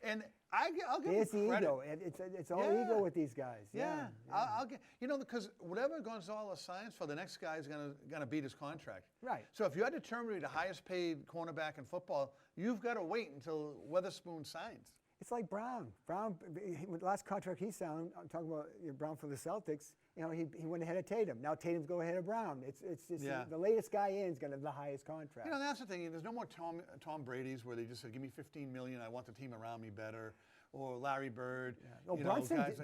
And I'll give There's him the credit. ego. It's all ego with these guys. Yeah. I'll get, because whatever Gonzalez signs for, the next guy is gonna beat his contract. Right. So if you had to determine the highest paid cornerback in football, you've got to wait until Witherspoon signs. It's like Brown. With the last contract he signed, I'm talking about Brown for the Celtics. He went ahead of Tatum. Now Tatum's going ahead of Brown. It's just the latest guy in is going to have the highest contract. That's the thing. There's no more Tom Brady's where they just said, "Give me $15 million. I want the team around me better." Or Larry Bird. Yeah.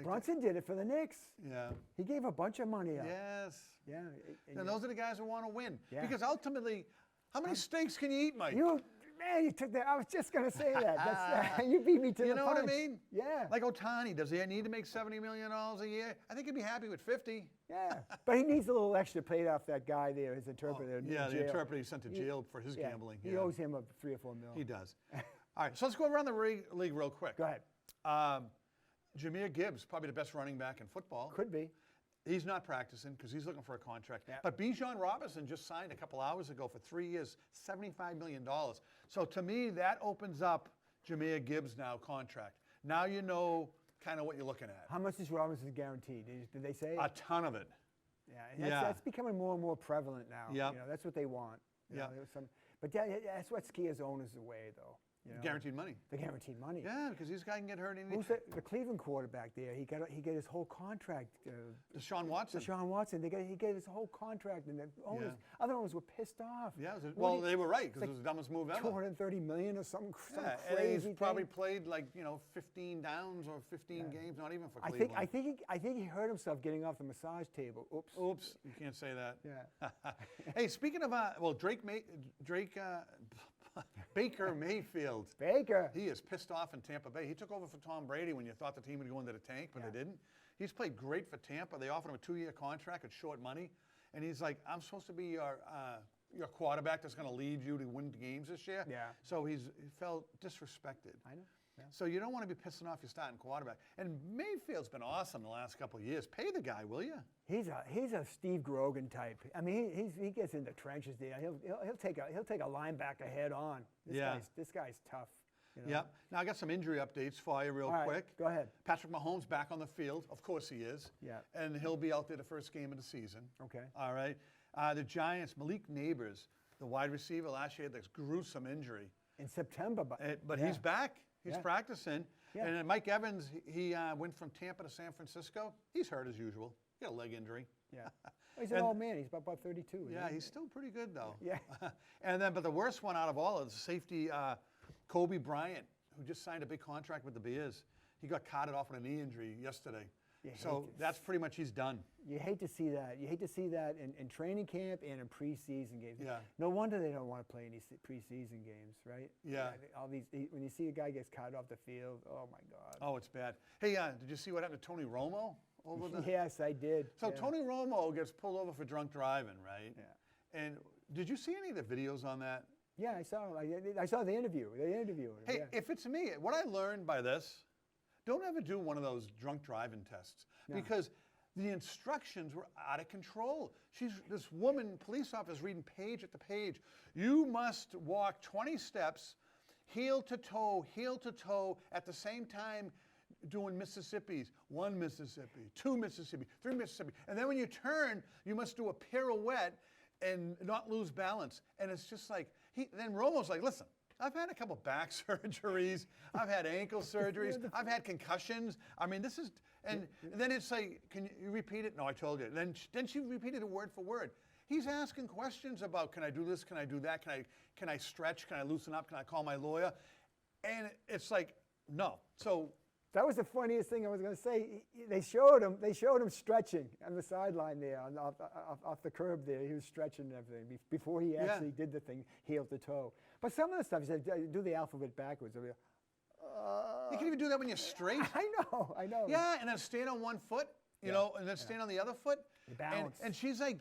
Brunson did it for the Knicks. Yeah. He gave a bunch of money out. Yes. Yeah. And those are the guys who want to win. Yeah. Because ultimately, how many steaks can you eat, Mike? Man, you took that. I was just going to say that. You beat me to the punch. You know what I mean? Yeah. Like Ohtani, does he need to make $70 million a year? I think he'd be happy with 50. Yeah. But he needs a little extra paid off that guy there, his interpreter. The interpreter he sent to jail for his gambling. He owes him $3 or $4 million. He does. All right, so let's go around the league real quick. Go ahead. Jahmyr Gibbs, probably the best running back in football. Could be. He's not practicing because he's looking for a contract. Yeah. But Bijan Robinson just signed a couple hours ago for 3 years, $75 million. So to me, that opens up Jahmyr Gibbs' now contract. Now you know kind of what you're looking at. How much is Robinson guaranteed? Did they say? A ton of it. Yeah, that's becoming more and more prevalent now. Yep. You know, that's what they want. You know, Yep. there was some, but that's what scares owners away, though. You know? Guaranteed money. The guaranteed money. Yeah, because this guy can get hurt. Who's the Cleveland quarterback there? He got his whole contract. Deshaun Watson. Deshaun Watson. He gave his whole contract, and the owners, other owners were pissed off. Yeah, well, they were right because it was the dumbest move ever. $230 million or something Yeah, and crazy he's probably thing. played like 15 downs or 15 games, not even for Cleveland. I think he hurt himself getting off the massage table. Oops. Oops, you can't say that. Yeah. Hey, speaking of Baker Mayfield. Baker. He is pissed off in Tampa Bay. He took over for Tom Brady when you thought the team would go into the tank, but they didn't. He's played great for Tampa. They offered him a 2-year contract at short money, and he's like, I'm supposed to be your quarterback that's going to lead you to win games this year. Yeah. So he felt disrespected. I know. Yeah. So you don't want to be pissing off your starting quarterback. And Mayfield's been awesome the last couple of years. Pay the guy, will you? He's a Steve Grogan type. I mean, he gets in the trenches there. He'll take a linebacker head on. This guy's tough. You know? Yep. Now I got some injury updates for you real All right, quick. go ahead. Patrick Mahomes back on the field. Of course he is. Yeah. And he'll be out there the first game of the season. Okay. All right. The Giants, Malik Neighbors, the wide receiver last year, had this gruesome injury. In September, But he's back. He's practicing. Yeah. And then Mike Evans, he went from Tampa to San Francisco. He's hurt as usual. He got a leg injury. Yeah. He's an old man. He's about 32. Yeah, he's still pretty good though. Yeah. But the worst one out of all is safety Kobe Bryant, who just signed a big contract with the Bears. He got carted off with a knee injury yesterday. So that's pretty much he's done. You hate to see that. You hate to see that in training camp and in preseason games. Yeah. No wonder they don't want to play any preseason games, right? Yeah. All these when you see a guy gets carted off the field, oh my God. Oh, it's bad. Hey, did you see what happened to Tony Romo over the? Yes, I did. So yeah. Tony Romo gets pulled over for drunk driving, right? Yeah. And did you see any of the videos on that? Yeah, I saw. I saw the interview. The interview. Hey, yeah. if it's me, what I learned by this, don't ever do one of those drunk driving tests because the instructions were out of control. This woman, police officer, reading page after page. You must walk 20 steps, heel to toe, at the same time doing Mississippis. 1 Mississippi, 2 Mississippi, 3 Mississippi. And then when you turn, you must do a pirouette and not lose balance. And it's just like, then Romo's like, listen, I've had a couple back surgeries. I've had ankle surgeries. I've had concussions. I mean, this is, and then it's like, can you repeat it? No, I told you. Then she repeated it word for word. He's asking questions about, can I do this? Can I do that? Can I stretch? Can I loosen up? Can I call my lawyer? And it's like, no. So that was the funniest thing I was going to say. They showed him stretching on the sideline there, off the curb there. He was stretching and everything before he actually did the thing heel to toe. But some of the stuff, he said, do the alphabet backwards. You can even do that when you're straight. I know. Yeah, and then stand on one foot, you know, and then stand on the other foot. Balance. And she's like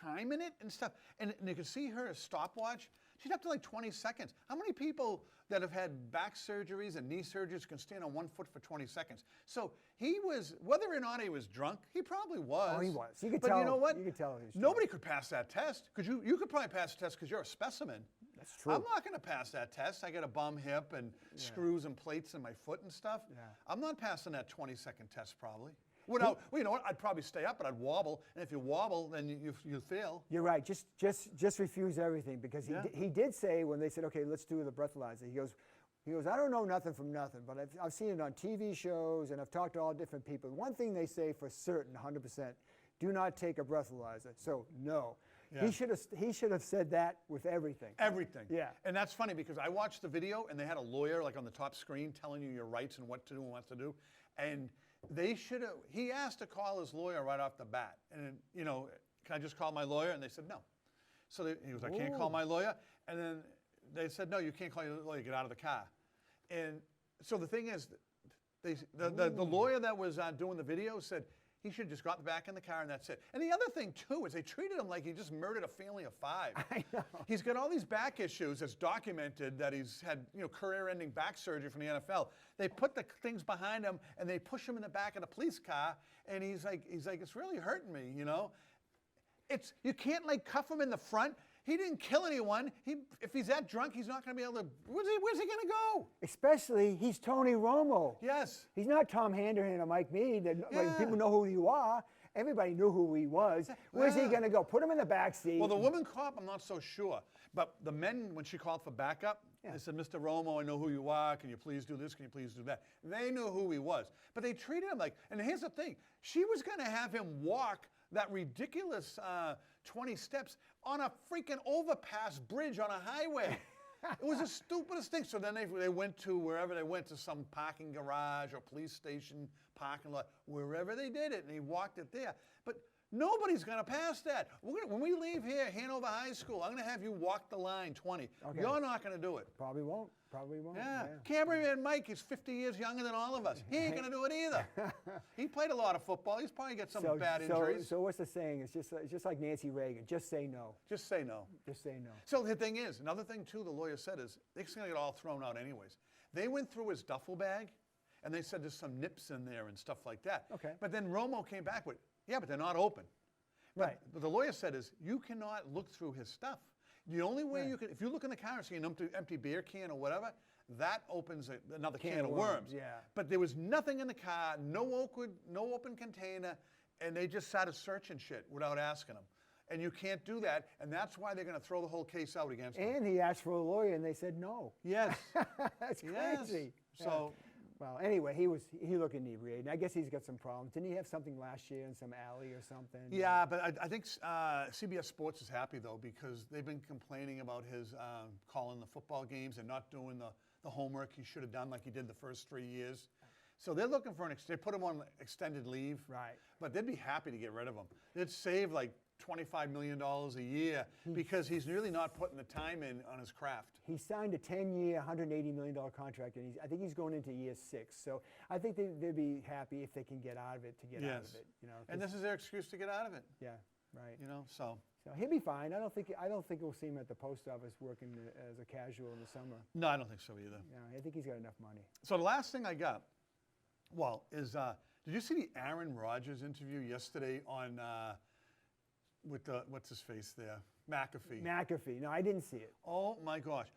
timing it and stuff. And you can see her stopwatch. She's up to like 20 seconds. How many people that have had back surgeries and knee surgeries can stand on one foot for 20 seconds? So he was, whether or not he was drunk, he probably was. Oh, he was. You could but tell. You know what? You could tell he was Nobody could pass that test. Because you could probably pass the test because you're a specimen. That's true. I'm not going to pass that test. I got a bum hip and screws and plates in my foot and stuff. Yeah. I'm not passing that 20-second test probably. Well, you know what? I'd probably stay up, but I'd wobble. And if you wobble, then you fail. You're right. Just refuse everything because he did say when they said, okay, let's do the breathalyzer. He goes, I don't know nothing from nothing, but I've seen it on TV shows and I've talked to all different people. One thing they say for certain, 100%, do not take a breathalyzer. So no. Yeah. He should have said that with everything. Everything. Yeah. And that's funny because I watched the video and they had a lawyer like on the top screen telling you your rights and what to do and what to do. And he asked to call his lawyer right off the bat. And, you know, can I just call my lawyer? And they said no. So he was like, I can't call my lawyer. And then they said, no, you can't call your lawyer, get out of the car. And so the thing is, the lawyer that was doing the video said, He should have just got back in the car and that's it. And the other thing, too, is they treated him like he just murdered a family of 5. I know. He's got all these back issues that's documented that he's had, career-ending back surgery from the NFL. They put the things behind him and they push him in the back of the police car, and he's like, it's really hurting me, You can't cuff him in the front. He didn't kill anyone. If he's that drunk, he's not going to be able to. Where's he going to go? Especially, he's Tony Romo. Yes. He's not Tom Handerhan or Mike Meade. People know who you are. Everybody knew who he was. Where's he going to go? Put him in the back seat. Well, the woman cop, I'm not so sure. But the men, when she called for backup, they said, Mr. Romo, I know who you are. Can you please do this? Can you please do that? They knew who he was. But they treated him like, and here's the thing. She was going to have him walk that ridiculous 20 steps on a freaking overpass bridge on a highway. It was the stupidest thing. So then they went to wherever they went, to some parking garage or police station parking lot, wherever they did it, and he walked it there. But nobody's going to pass that. When we leave here, Hanover High School, I'm going to have you walk the line 20. Okay. You're not going to do it. Probably won't. Probably won't. Yeah. Cameraman Mike is 50 years younger than all of us. He ain't going to do it either. He played a lot of football. He's probably got some bad injuries. So what's the saying? It's just like Nancy Reagan. Just say no. Just say no. Just say no. So the thing is, another thing too, the lawyer said is, they're going to get all thrown out anyways. They went through his duffel bag, and they said there's some nips in there and stuff like that. Okay. But then Romo came back with, yeah, but they're not open. Right. But the lawyer said is, you cannot look through his stuff. The only way you can, if you look in the car and see an empty beer can or whatever, that opens another can of worms. Yeah. But there was nothing in the car, no open container, and they just started searching shit without asking him. And you can't do that, and that's why they're going to throw the whole case out against him. And he asked for a lawyer, and they said no. Yes. That's crazy. Yes. So. Well, anyway, he looked inebriated. I guess he's got some problems. Didn't he have something last year in some alley or something? Yeah, but I think CBS Sports is happy, though, because they've been complaining about his calling the football games and not doing the homework he should have done like he did the first 3 years. So they're looking for they put him on extended leave. Right. But they'd be happy to get rid of him. They'd save $25 million a year because he's really not putting the time in on his craft. He signed a 10-year, $180 million contract, and I think he's going into year 6. So I think they'd be happy if they can get out of it out of it. And this is their excuse to get out of it. Yeah, right. So he'll be fine. I don't think we'll see him at the post office working as a casual in the summer. No, I don't think so either. Yeah, I think he's got enough money. So the last thing I got, is did you see the Aaron Rodgers interview yesterday on? With what's his face there? McAfee. McAfee. No, I didn't see it. Oh my gosh.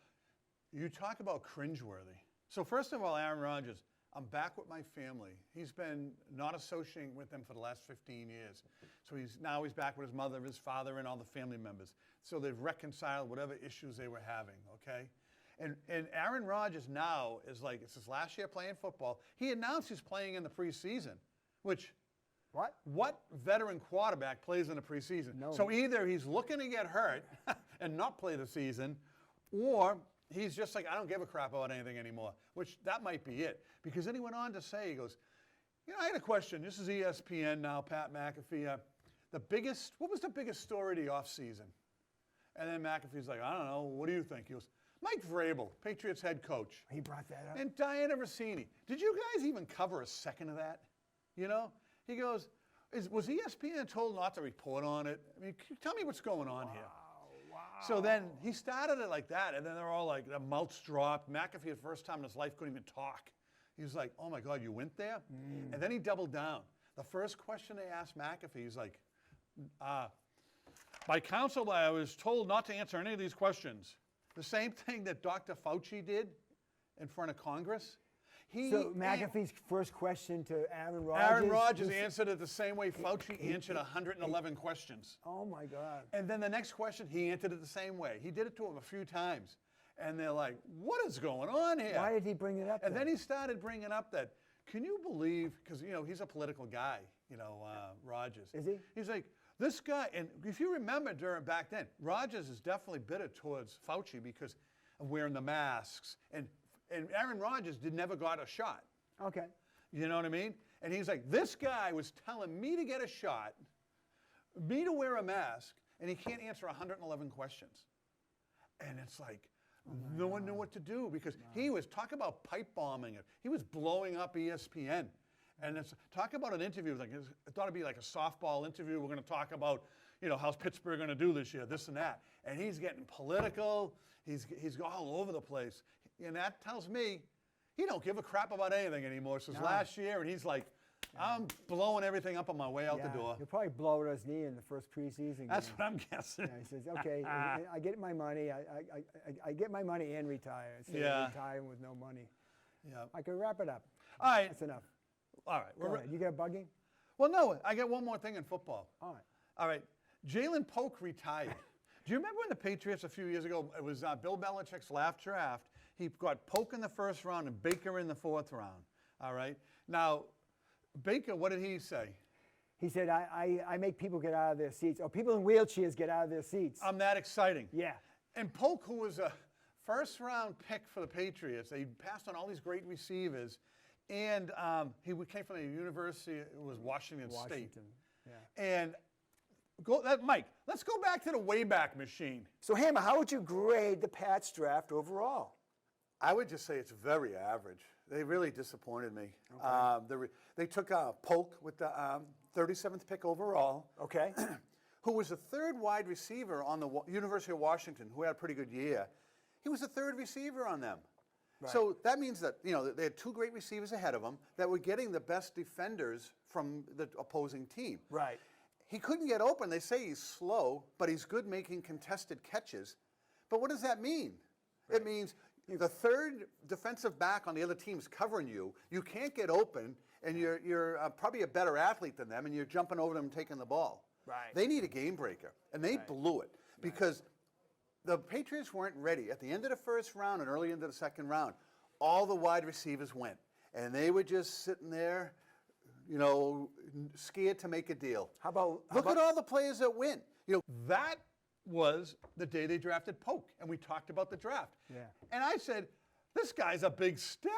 You talk about cringeworthy. So first of all, Aaron Rodgers, I'm back with my family. He's been not associating with them for the last 15 years. So he's back with his mother, his father, and all the family members. So they've reconciled whatever issues they were having, okay? And Aaron Rodgers now is it's his last year playing football. He announced he's playing in the preseason, which What veteran quarterback plays in the preseason? No. So either he's looking to get hurt and not play the season, or he's just I don't give a crap about anything anymore, which that might be it. Because then he went on to say, he goes, I had a question. This is ESPN now, Pat McAfee. What was the biggest story of the offseason? And then McAfee's like, I don't know. What do you think? He goes, Mike Vrabel, Patriots head coach. He brought that up. And Diana Rossini. Did you guys even cover a second of that? He goes, was ESPN told not to report on it? I mean, tell me what's going on here. Wow. So then he started it like that, and then they're all their mouths dropped. McAfee, the first time in his life, couldn't even talk. He was like, oh my God, you went there? And then he doubled down. The first question they asked McAfee, he's like, by counsel, I was told not to answer any of these questions. The same thing that Dr. Fauci did in front of Congress. So McAfee's first question to Aaron Rodgers? Aaron Rodgers answered it the same way Fauci answered 111 questions. Oh, my God. And then the next question, he answered it the same way. He did it to him a few times. And they're like, what is going on here? Why did he bring it up And then he started bringing up that, can you believe, because, he's a political guy, Rodgers. Is he? He's like, this guy, and if you remember back then, Rodgers is definitely bitter towards Fauci because of wearing the masks. And Aaron Rodgers never got a shot. Okay. You know what I mean? And he's like, this guy was telling me to get a shot, me to wear a mask, and he can't answer 111 questions. And it's like, no one knew what to do because he was talking about pipe bombing it. He was blowing up ESPN. And it's talk about an interview. Like it thought it'd be like a softball interview. We're going to talk about, how's Pittsburgh going to do this year, this and that. And he's getting political. He's all over the place. And that tells me he don't give a crap about anything anymore since last year. And he's like, I'm blowing everything up on my way out the door. He'll probably blow it his knee in the first preseason game. That's what I'm guessing. Yeah, he says, okay, I get my money. I get my money and retire instead of retiring with no money. Yeah. I can wrap it up. All right. That's enough. All right. Go ahead. You got bugging? Well, no, I got one more thing in football. All right. All right. Jalen Polk retired. Do you remember when the Patriots a few years ago, it was Bill Belichick's last draft, he got Polk in the first round and Baker in the fourth round. All right. Now, Baker, what did he say? He said, I make people get out of their seats, or people in wheelchairs get out of their seats. I'm that exciting. Yeah. And Polk, who was a first-round pick for the Patriots, they passed on all these great receivers, and he came from the University, it was Washington State. Yeah. And Mike, let's go back to the Wayback Machine. So, Hammah, how would you grade the Pats draft overall? I would just say it's very average. They really disappointed me. Okay. They took Polk with the 37th pick overall. Okay. Who was the third wide receiver on the University of Washington, who had a pretty good year. He was the third receiver on them. Right. So that means that they had two great receivers ahead of them that were getting the best defenders from the opposing team. Right. He couldn't get open. They say he's slow, but he's good making contested catches. But what does that mean? Right. It means the third defensive back on the other team's covering you. You can't get open, and you're probably a better athlete than them, and you're jumping over them and taking the ball. Right. They need a game breaker, and they blew it because the Patriots weren't ready. At the end of the first round and early into the second round, all the wide receivers went, and they were just sitting there, scared to make a deal. Look at all the players that went. That was the day they drafted Polk, and we talked about the draft. Yeah. And I said, this guy's a big stiff.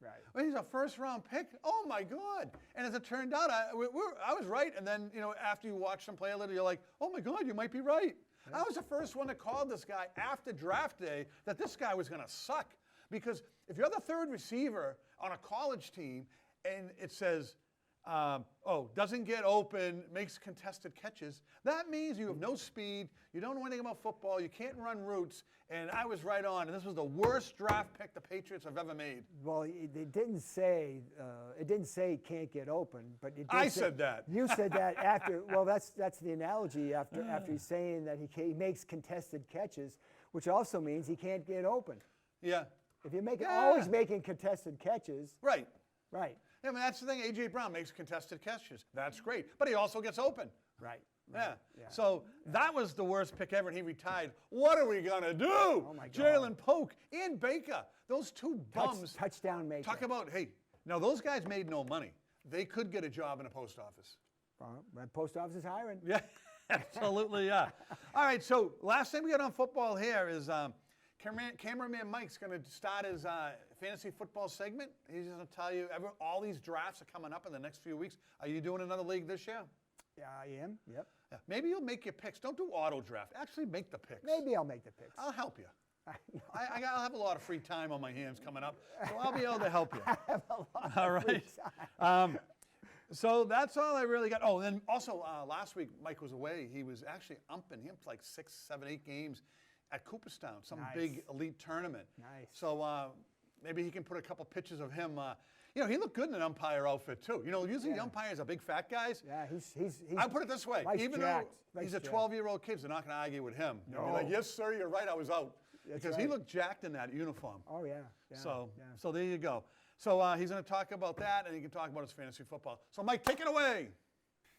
Right. Well, he's a first-round pick. Oh, my God. And as it turned out, I was right. And then, after you watch him play a little, you're like, oh, my God, you might be right. Yeah. I was the first one to call this guy after draft day that this guy was going to suck. Because if you're the third receiver on a college team and it says, doesn't get open, makes contested catches, that means you have no speed, you don't know anything about football, you can't run routes, and I was right on. And this was the worst draft pick the Patriots have ever made. Well, it didn't say can't get open, but it did I said that. You said that after. Well, that's the analogy after he's saying that he makes contested catches, which also means he can't get open. Yeah. If you're always making contested catches. Right. Right. Yeah, I mean, that's the thing. A.J. Brown makes contested catches. That's great. But he also gets open. Right. Yeah. So that was the worst pick ever, and he retired. What are we going to do? Oh, my God. Jalen Polk and Baker. Those two bums. Touchdown maker. Talk about, now those guys made no money. They could get a job in a post office. The post office is hiring. Yeah, absolutely, yeah. All right, so last thing we got on football here is Cameraman Mike's going to start his fantasy football segment. He's going to tell you all these drafts are coming up in the next few weeks. Are you doing another league this year? Yeah, I am. Yep. Yeah. Maybe you'll make your picks. Don't do auto draft. Actually make the picks. Maybe I'll make the picks. I'll help you. I'll have a lot of free time on my hands coming up, so I'll be able to help you. I have a lot All of free right. time. So that's all I really got. Oh, and then also last week Mike was away. He was actually umping him for like 6, 7, 8 games at Cooperstown, some big elite tournament. Nice. So maybe he can put a couple pictures of him. He looked good in an umpire outfit too. Usually the umpires are big fat guys. Yeah, he's I put it this way: even jacked. though he's a 12-year-old kid, they're not going to argue with him. They'll be like, "Yes, sir, you're right. I was out," because he looked jacked in that uniform. Oh yeah. So there you go. So he's going to talk about that, and he can talk about his fantasy football. So Mike, take it away.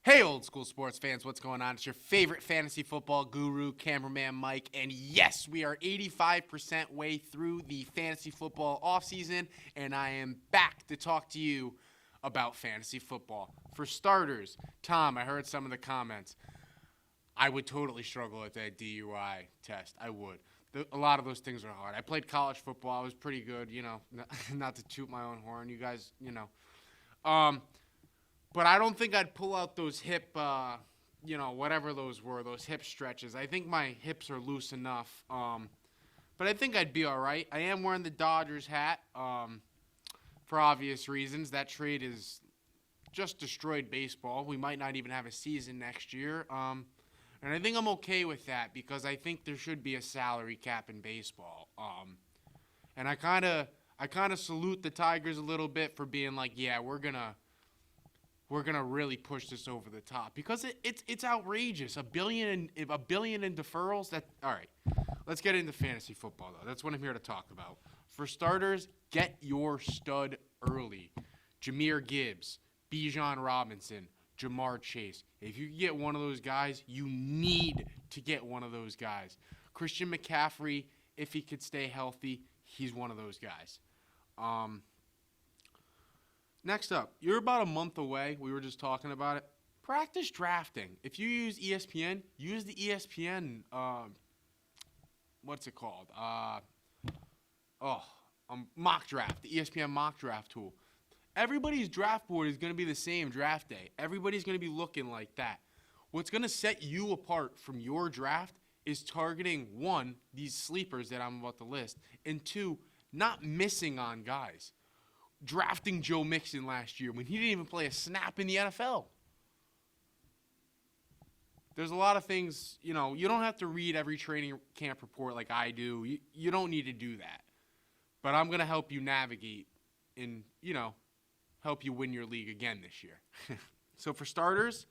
Hey, old school sports fans, what's going on? It's your favorite fantasy football guru, Cameraman Mike. And yes, we are 85% way through the fantasy football offseason, and I am back to talk to you about fantasy football. For starters, Tom, I heard some of the comments. I would totally struggle at that DUI test. I would. A lot of those things are hard. I played college football. I was pretty good, not to toot my own horn. You guys, But I don't think I'd pull out those hip, whatever those were, those hip stretches. I think my hips are loose enough. But I think I'd be all right. I am wearing the Dodgers hat for obvious reasons. That trade is just destroyed baseball. We might not even have a season next year. And I think I'm okay with that because I think there should be a salary cap in baseball. And I kind of salute the Tigers a little bit for being like, yeah, we're gonna really push this over the top because it's outrageous. $1 billion in deferrals. All right. Let's get into fantasy football though. That's what I'm here to talk about. For starters, get your stud early. Jahmyr Gibbs, Bijan Robinson, Jamar Chase. If you get one of those guys, you need to get one of those guys. Christian McCaffrey, if he could stay healthy, he's one of those guys. Next up, you're about a month away. We were just talking about it. Practice drafting. If you use ESPN, use the ESPN, what's it called? Mock draft, the ESPN mock draft tool. Everybody's draft board is going to be the same draft day. Everybody's going to be looking like that. What's going to set you apart from your draft is targeting, one, these sleepers that I'm about to list, and two, not missing on guys. Drafting Joe Mixon last year when he didn't even play a snap in the NFL. There's a lot of things, you don't have to read every training camp report like I do. You don't need to do that. But I'm going to help you navigate and, help you win your league again this year. So for starters,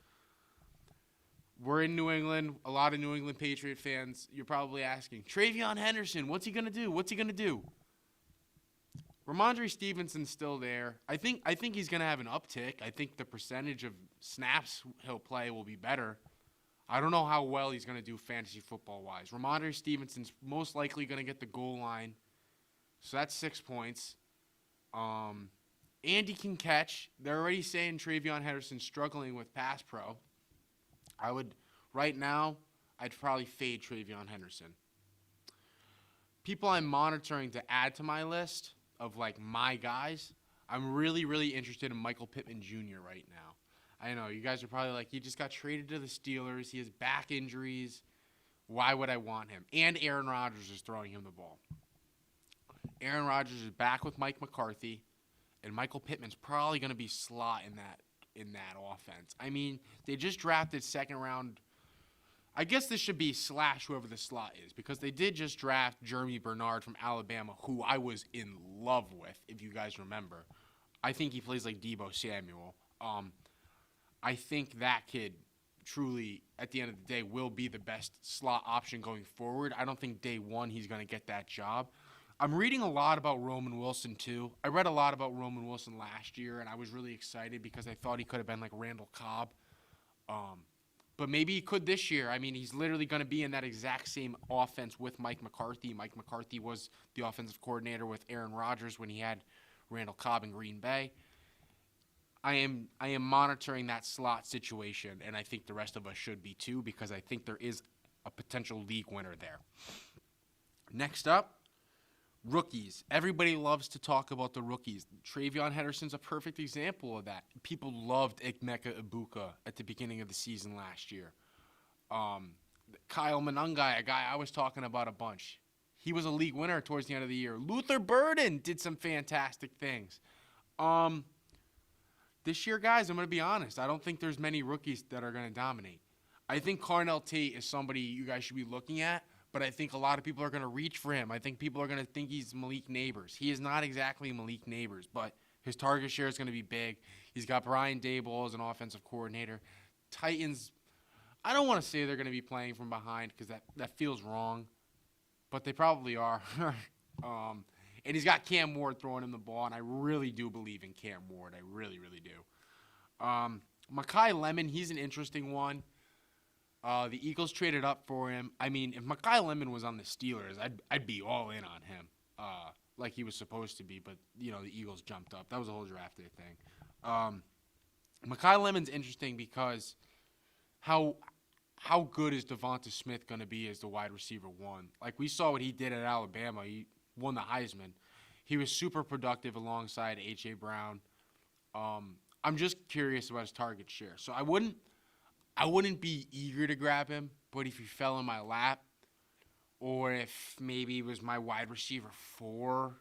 we're in New England. A lot of New England Patriot fans, you're probably asking, Travion Henderson, what's he going to do? What's he going to do? Ramondre Stevenson's still there. I think he's going to have an uptick. I think the percentage of snaps he'll play will be better. I don't know how well he's going to do fantasy football-wise. Ramondre Stevenson's most likely going to get the goal line. So that's 6 points. Andy can catch. They're already saying Travion Henderson's struggling with pass pro. Right now, I'd probably fade Travion Henderson. People I'm monitoring to add to my list of, my guys, I'm really, really interested in Michael Pittman Jr. right now. I know, you guys are probably like, he just got traded to the Steelers. He has back injuries. Why would I want him? And Aaron Rodgers is throwing him the ball. Aaron Rodgers is back with Mike McCarthy, and Michael Pittman's probably going to be slot in that offense. I mean, they just drafted second round. I guess this should be / whoever the slot is, because they did just draft Jeremy Bernard from Alabama, who I was in love with, if you guys remember. I think he plays like Deebo Samuel. I think that kid truly, at the end of the day, will be the best slot option going forward. I don't think day one he's going to get that job. I'm reading a lot about Roman Wilson, too. I read a lot about Roman Wilson last year, and I was really excited because I thought he could have been like Randall Cobb. But maybe he could this year. I mean, he's literally going to be in that exact same offense with Mike McCarthy. Mike McCarthy was the offensive coordinator with Aaron Rodgers when he had Randall Cobb in Green Bay. I am monitoring that slot situation, and I think the rest of us should be too, because I think there is a potential league winner there. Next up, rookies. Everybody loves to talk about the rookies. Travion Henderson's a perfect example of that. People loved Emeka Egbuka at the beginning of the season last year. Kyle Monangai, a guy I was talking about a bunch. He was a league winner towards the end of the year. Luther Burden did some fantastic things. This year, guys, I'm going to be honest. I don't think there's many rookies that are going to dominate. I think Carnell Tate is somebody you guys should be looking at, but I think a lot of people are going to reach for him. I think people are going to think he's Malik Neighbors. He is not exactly Malik Neighbors, but his target share is going to be big. He's got Brian Daboll as an offensive coordinator. Titans, I don't want to say they're going to be playing from behind because that feels wrong, but they probably are. And he's got Cam Ward throwing him the ball, and I really do believe in Cam Ward. I really, really do. Mekhi Lemon, he's an interesting one. The Eagles traded up for him. I mean, if Mekhi Lemon was on the Steelers, I'd be all in on him, like he was supposed to be. But the Eagles jumped up. That was a whole draft day thing. Mekhi Lemon's interesting because how good is Devonta Smith going to be as the wide receiver one? Like we saw what he did at Alabama. He won the Heisman. He was super productive alongside A.J. Brown. I'm just curious about his target share. So I wouldn't be eager to grab him, but if he fell in my lap, or if maybe he was my wide receiver 4,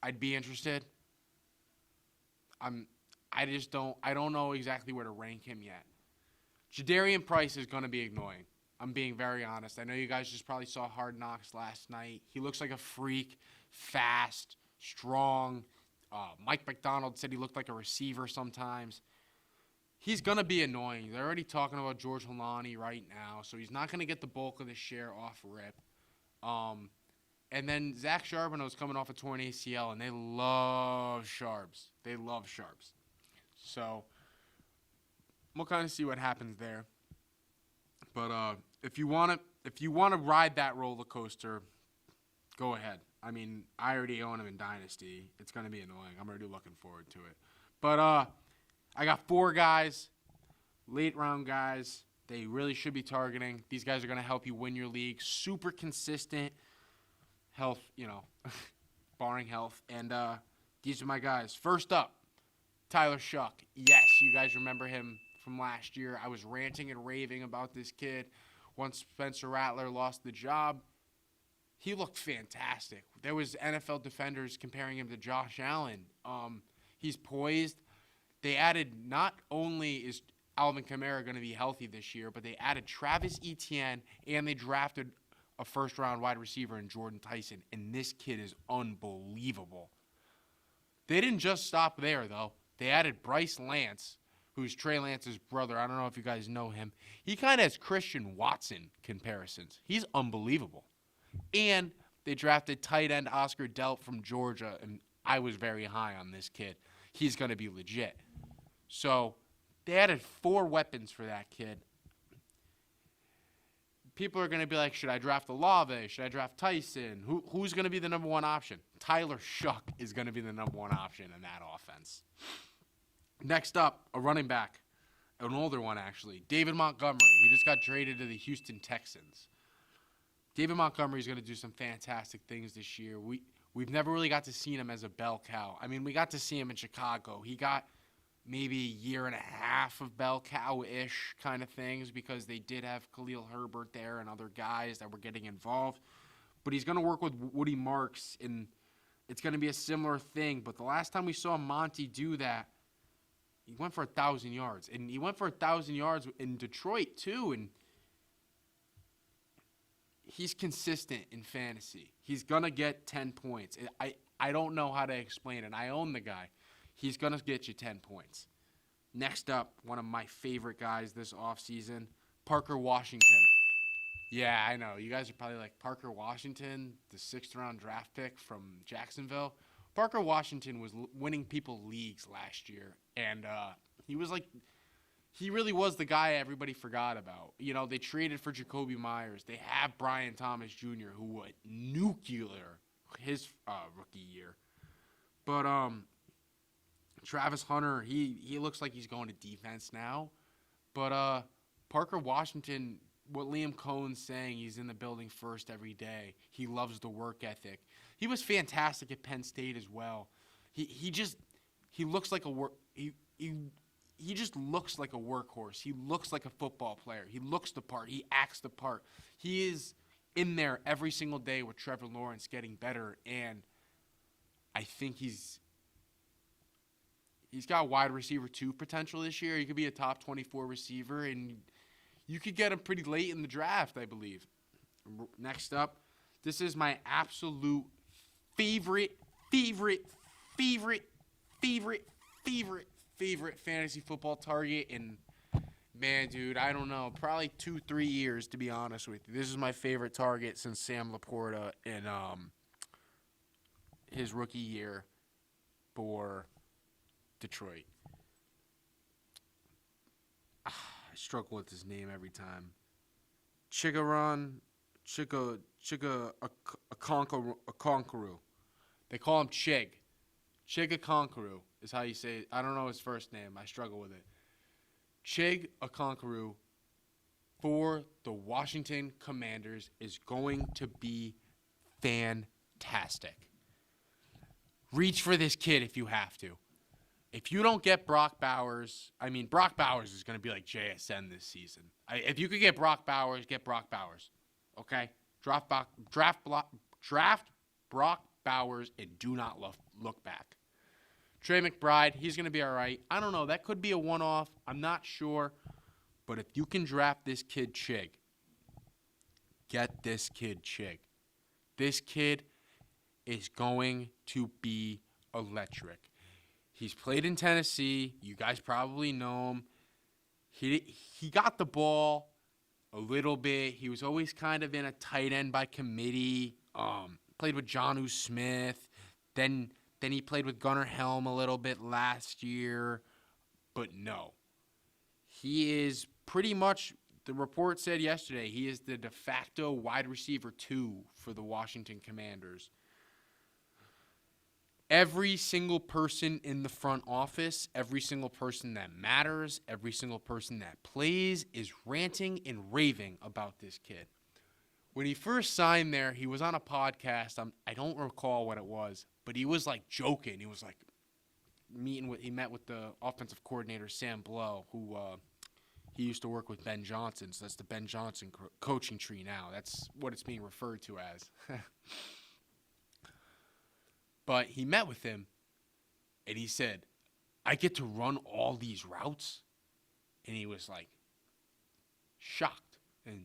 I'd be interested. I don't know exactly where to rank him yet. Jadarian Price is going to be annoying. I'm being very honest. I know you guys just probably saw Hard Knocks last night. He looks like a freak, fast, strong. Mike McDonald said he looked like a receiver sometimes. He's going to be annoying. They're already talking about George Holani right now, so he's not going to get the bulk of the share off rip. And then Zach Charbonneau's coming off a torn ACL, and they love Sharps. They love Sharps. So we'll kind of see what happens there. But if you want to ride that roller coaster, go ahead. I mean, I already own him in Dynasty. It's going to be annoying. I'm already looking forward to it. But I got 4 guys, late round guys. They really should be targeting. These guys are going to help you win your league. Super consistent health, barring health. And these are my guys. First up, Tyler Shuck. Yes, you guys remember him from last year. I was ranting and raving about this kid. Once Spencer Rattler lost the job, he looked fantastic. There was NFL defenders comparing him to Josh Allen. He's poised. They added, not only is Alvin Kamara going to be healthy this year, but they added Travis Etienne, and they drafted a first-round wide receiver in Jordan Tyson, and this kid is unbelievable. They didn't just stop there, though. They added Bryce Lance, who's Trey Lance's brother. I don't know if you guys know him. He kind of has Christian Watson comparisons. He's unbelievable. And they drafted tight end Oscar Delp from Georgia, and I was very high on this kid. He's going to be legit. So they added 4 weapons for that kid. People are going to be like, should I draft Olave? Should I draft Tyson? Who's going to be the number 1 option? Tyler Shuck is going to be the number 1 option in that offense. Next up, a running back, an older one actually, David Montgomery. He just got traded to the Houston Texans. David Montgomery is going to do some fantastic things this year. We've never really got to see him as a bell cow. I mean, we got to see him in Chicago. He got maybe a year and a half of bell cow-ish kind of things because they did have Khalil Herbert there and other guys that were getting involved. But he's going to work with Woody Marks, and it's going to be a similar thing. But the last time we saw Monty do that, he went for 1,000 yards. And he went for 1,000 yards in Detroit, too, and he's consistent in fantasy. He's going to get 10 points. I don't know how to explain it. I own the guy. He's going to get you 10 points. Next up, one of my favorite guys this offseason, Parker Washington. Yeah, I know. You guys are probably like, Parker Washington, the 6th-round draft pick from Jacksonville. Parker Washington was winning people leagues last year, and he really was the guy everybody forgot about. They traded for Jacoby Myers. They have Brian Thomas Jr., who went nuclear his rookie year. But Travis Hunter, he looks like he's going to defense now. But Parker Washington, what Liam Cohen's saying, he's in the building first every day. He loves the work ethic. He was fantastic at Penn State as well. He looks like he just looks like a workhorse. He looks like a football player. He looks the part. He acts the part. He is in there every single day with Trevor Lawrence getting better, and I think he's got wide receiver 2 potential this year. He could be a top 24 receiver, and you could get him pretty late in the draft, I believe. Next up, this is my absolute favorite fantasy football target in, man, dude, I don't know, probably 2-3 years, to be honest with you. This is my favorite target since Sam Laporta in his rookie year for Detroit. I struggle with his name every time. Chigaron Okonkwo. They call him Chig. Chig Okonkwo is how you say it. I don't know his first name. I struggle with it. Chig Okonkwo for the Washington Commanders is going to be fantastic. Reach for this kid if you have to. If you don't get Brock Bowers, Brock Bowers is going to be like JSN this season. If you could get Brock Bowers, get Brock Bowers. Okay? Draft Brock Bowers and do not look back. Trey McBride, he's going to be all right. I don't know. That could be a one-off. I'm not sure. But if you can draft this kid Chig, get this kid Chig. This kid is going to be electric. He's played in Tennessee. You guys probably know him. He got the ball a little bit. He was always kind of in a tight end by committee. Played with Jonnu Smith. Then he played with Gunnar Helm a little bit last year. But no. He is pretty much, the report said yesterday, he is the de facto wide receiver 2 for the Washington Commanders. Every single person in the front office, every single person that matters, every single person that plays is ranting and raving about this kid. When he first signed there, he was on a podcast. I don't recall what it was, but he was like joking. He was like he met with the offensive coordinator, Sam Blow, who he used to work with Ben Johnson. So that's the Ben Johnson coaching tree now. That's what it's being referred to as. But he met with him, and he said, I get to run all these routes? And he was like, shocked. And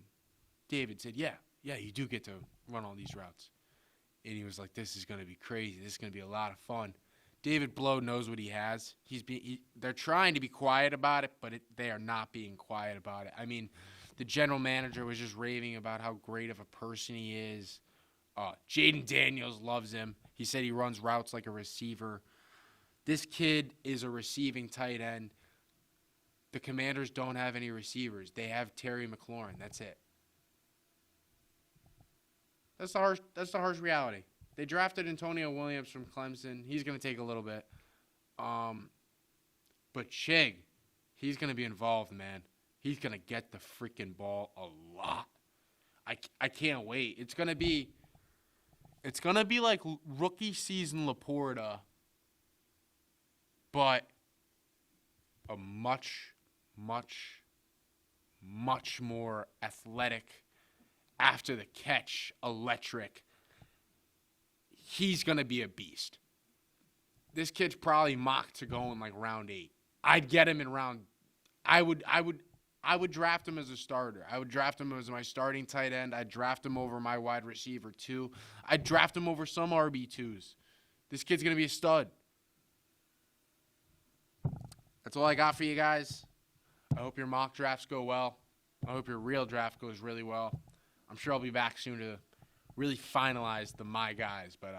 David said, yeah, you do get to run all these routes. And he was like, this is going to be crazy. This is going to be a lot of fun. David Blow knows what he has. They're trying to be quiet about it, but they are not being quiet about it. I mean, the general manager was just raving about how great of a person he is. Jaden Daniels loves him. He said he runs routes like a receiver. This kid is a receiving tight end. The Commanders don't have any receivers. They have Terry McLaurin. That's it. That's the harsh reality. They drafted Antonio Williams from Clemson. He's going to take a little bit. But Chig, he's going to be involved, man. He's going to get the freaking ball a lot. I can't wait. It's going to be like rookie season Laporta, but a much, much, much more athletic, after the catch, electric. He's going to be a beast. This kid's probably mocked to go in like round 8. I'd get him in round. I would draft him as a starter. I would draft him as my starting tight end. I'd draft him over my wide receiver 2. I'd draft him over some RB2s. This kid's going to be a stud. That's all I got for you guys. I hope your mock drafts go well. I hope your real draft goes really well. I'm sure I'll be back soon to really finalize my guys. But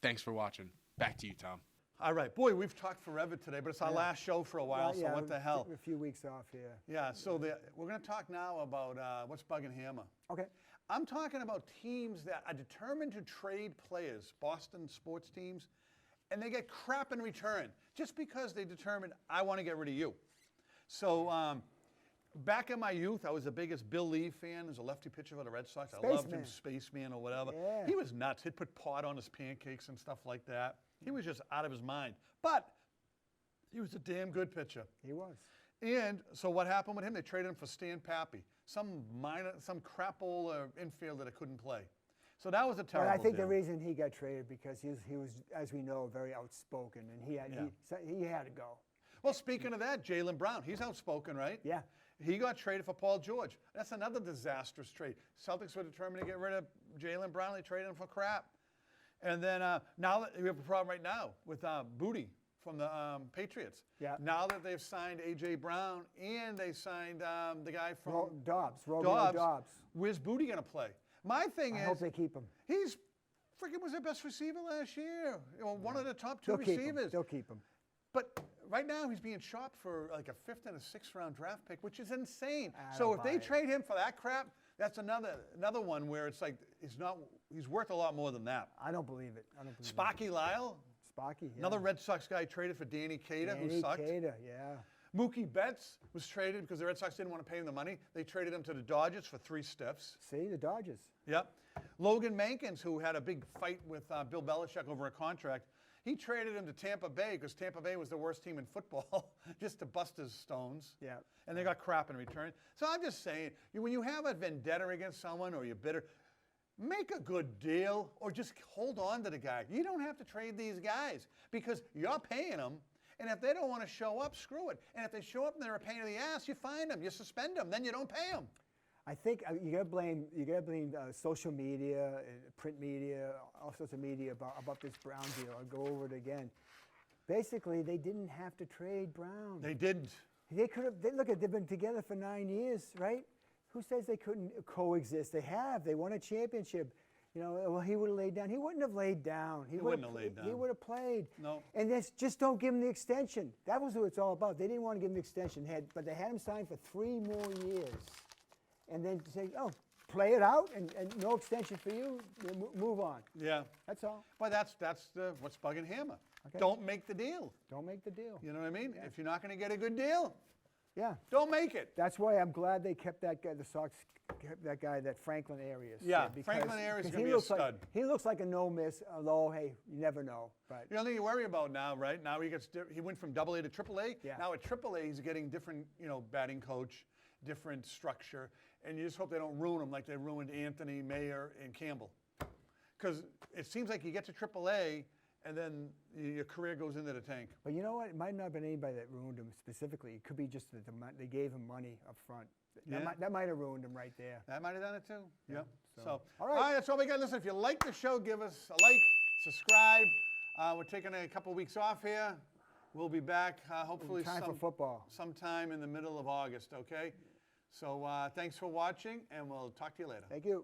thanks for watching. Back to you, Tom. All right. Boy, we've talked forever today, but it's our last show for a while, so what the hell? A few weeks off here. Yeah, so we're going to talk now about what's bugging Hammah. Okay. I'm talking about teams that are determined to trade players, Boston sports teams, and they get crap in return just because they determined, I want to get rid of you. So back in my youth, I was the biggest Bill Lee fan. As a lefty pitcher for the Red Sox. I loved him, Spaceman or whatever. Yeah. He was nuts. He'd put pot on his pancakes and stuff like that. He was just out of his mind. But he was a damn good pitcher. He was. And so what happened with him? They traded him for Stan Pappy, some crap old infielder that couldn't play. So that was a terrible But I think deal. the reason he got traded because he was, as we know, very outspoken, and he had to go. Well, speaking of that, Jaylen Brown, he's outspoken, right? Yeah. He got traded for Paul George. That's another disastrous trade. Celtics were determined to get rid of Jaylen Brown. They traded him for crap. And then now that we have a problem right now with Booty from the Patriots. Yeah. Now that they've signed A.J. Brown and they signed the guy from Dobbs. Where's Booty going to play? My thing is, I hope they keep him. he's freaking was their best receiver last year. One of the top 2 receivers. They'll keep him. But right now he's being shopped for like a 5th and a 6th round draft pick, which is insane. So if they trade him for that crap, that's another one where it's like he's worth a lot more than that. I don't believe it. Sparky Lyle, Sparky, yeah. another Red Sox guy traded for Danny Cater, who sucked. Cater, yeah. Mookie Betts was traded because the Red Sox didn't want to pay him the money. They traded him to the Dodgers for 3 stiffs. See, the Dodgers. Yep. Logan Mankins, who had a big fight with Bill Belichick over a contract, he traded him to Tampa Bay because Tampa Bay was the worst team in football, just to bust his stones. Yeah. And they got crap in return. So I'm just saying, when you have a vendetta against someone or you're bitter, make a good deal or just hold on to the guy. You don't have to trade these guys because you're paying them. And if they don't want to show up, screw it. And if they show up and they're a pain in the ass, you fine them, you suspend them, then you don't pay them. I think you got to blame social media, print media, all sorts of media about this Brown deal. I'll go over it again. Basically, they didn't have to trade Brown. They didn't. They could have. They've been together for 9 years, right? Who says they couldn't coexist? They have. They won a championship. You know, well, he would have laid down. He wouldn't have laid down. He wouldn't have laid down. He would have played. No. And just don't give him the extension. That was what it's all about. They didn't want to give him the extension, but they had him signed for 3 more years. And then say, oh, play it out and no extension for you, move on. Yeah. That's all. Well, that's what's bugging Hammah. Okay. Don't make the deal. Don't make the deal. You know what I mean? If you're not going to get a good deal, Yeah. don't make it. That's why I'm glad they kept that guy, the Sox kept that guy, that Franklin Arias. Yeah, Franklin Arias is because gonna be a stud. He looks like a no-miss, although, hey, you never know. But The only thing you worry about now, right? Now he went from AA to AAA. Yeah. Now at AAA, he's getting different, batting coach, different structure, and you just hope they don't ruin him like they ruined Anthony, Mayer, and Campbell. Because it seems like you get to AAA, and then your career goes into the tank. But you know what? It might not have been anybody that ruined him specifically. It could be just that they gave him money up front. Yeah. That might have ruined him right there. That might have done it too. Yeah. So, all all right. right. That's all we got. Listen, if you like the show, give us a like, subscribe. We're taking a couple weeks off here. We'll be back hopefully Time for football. sometime in the middle of August, okay? So thanks for watching, and we'll talk to you later. Thank you.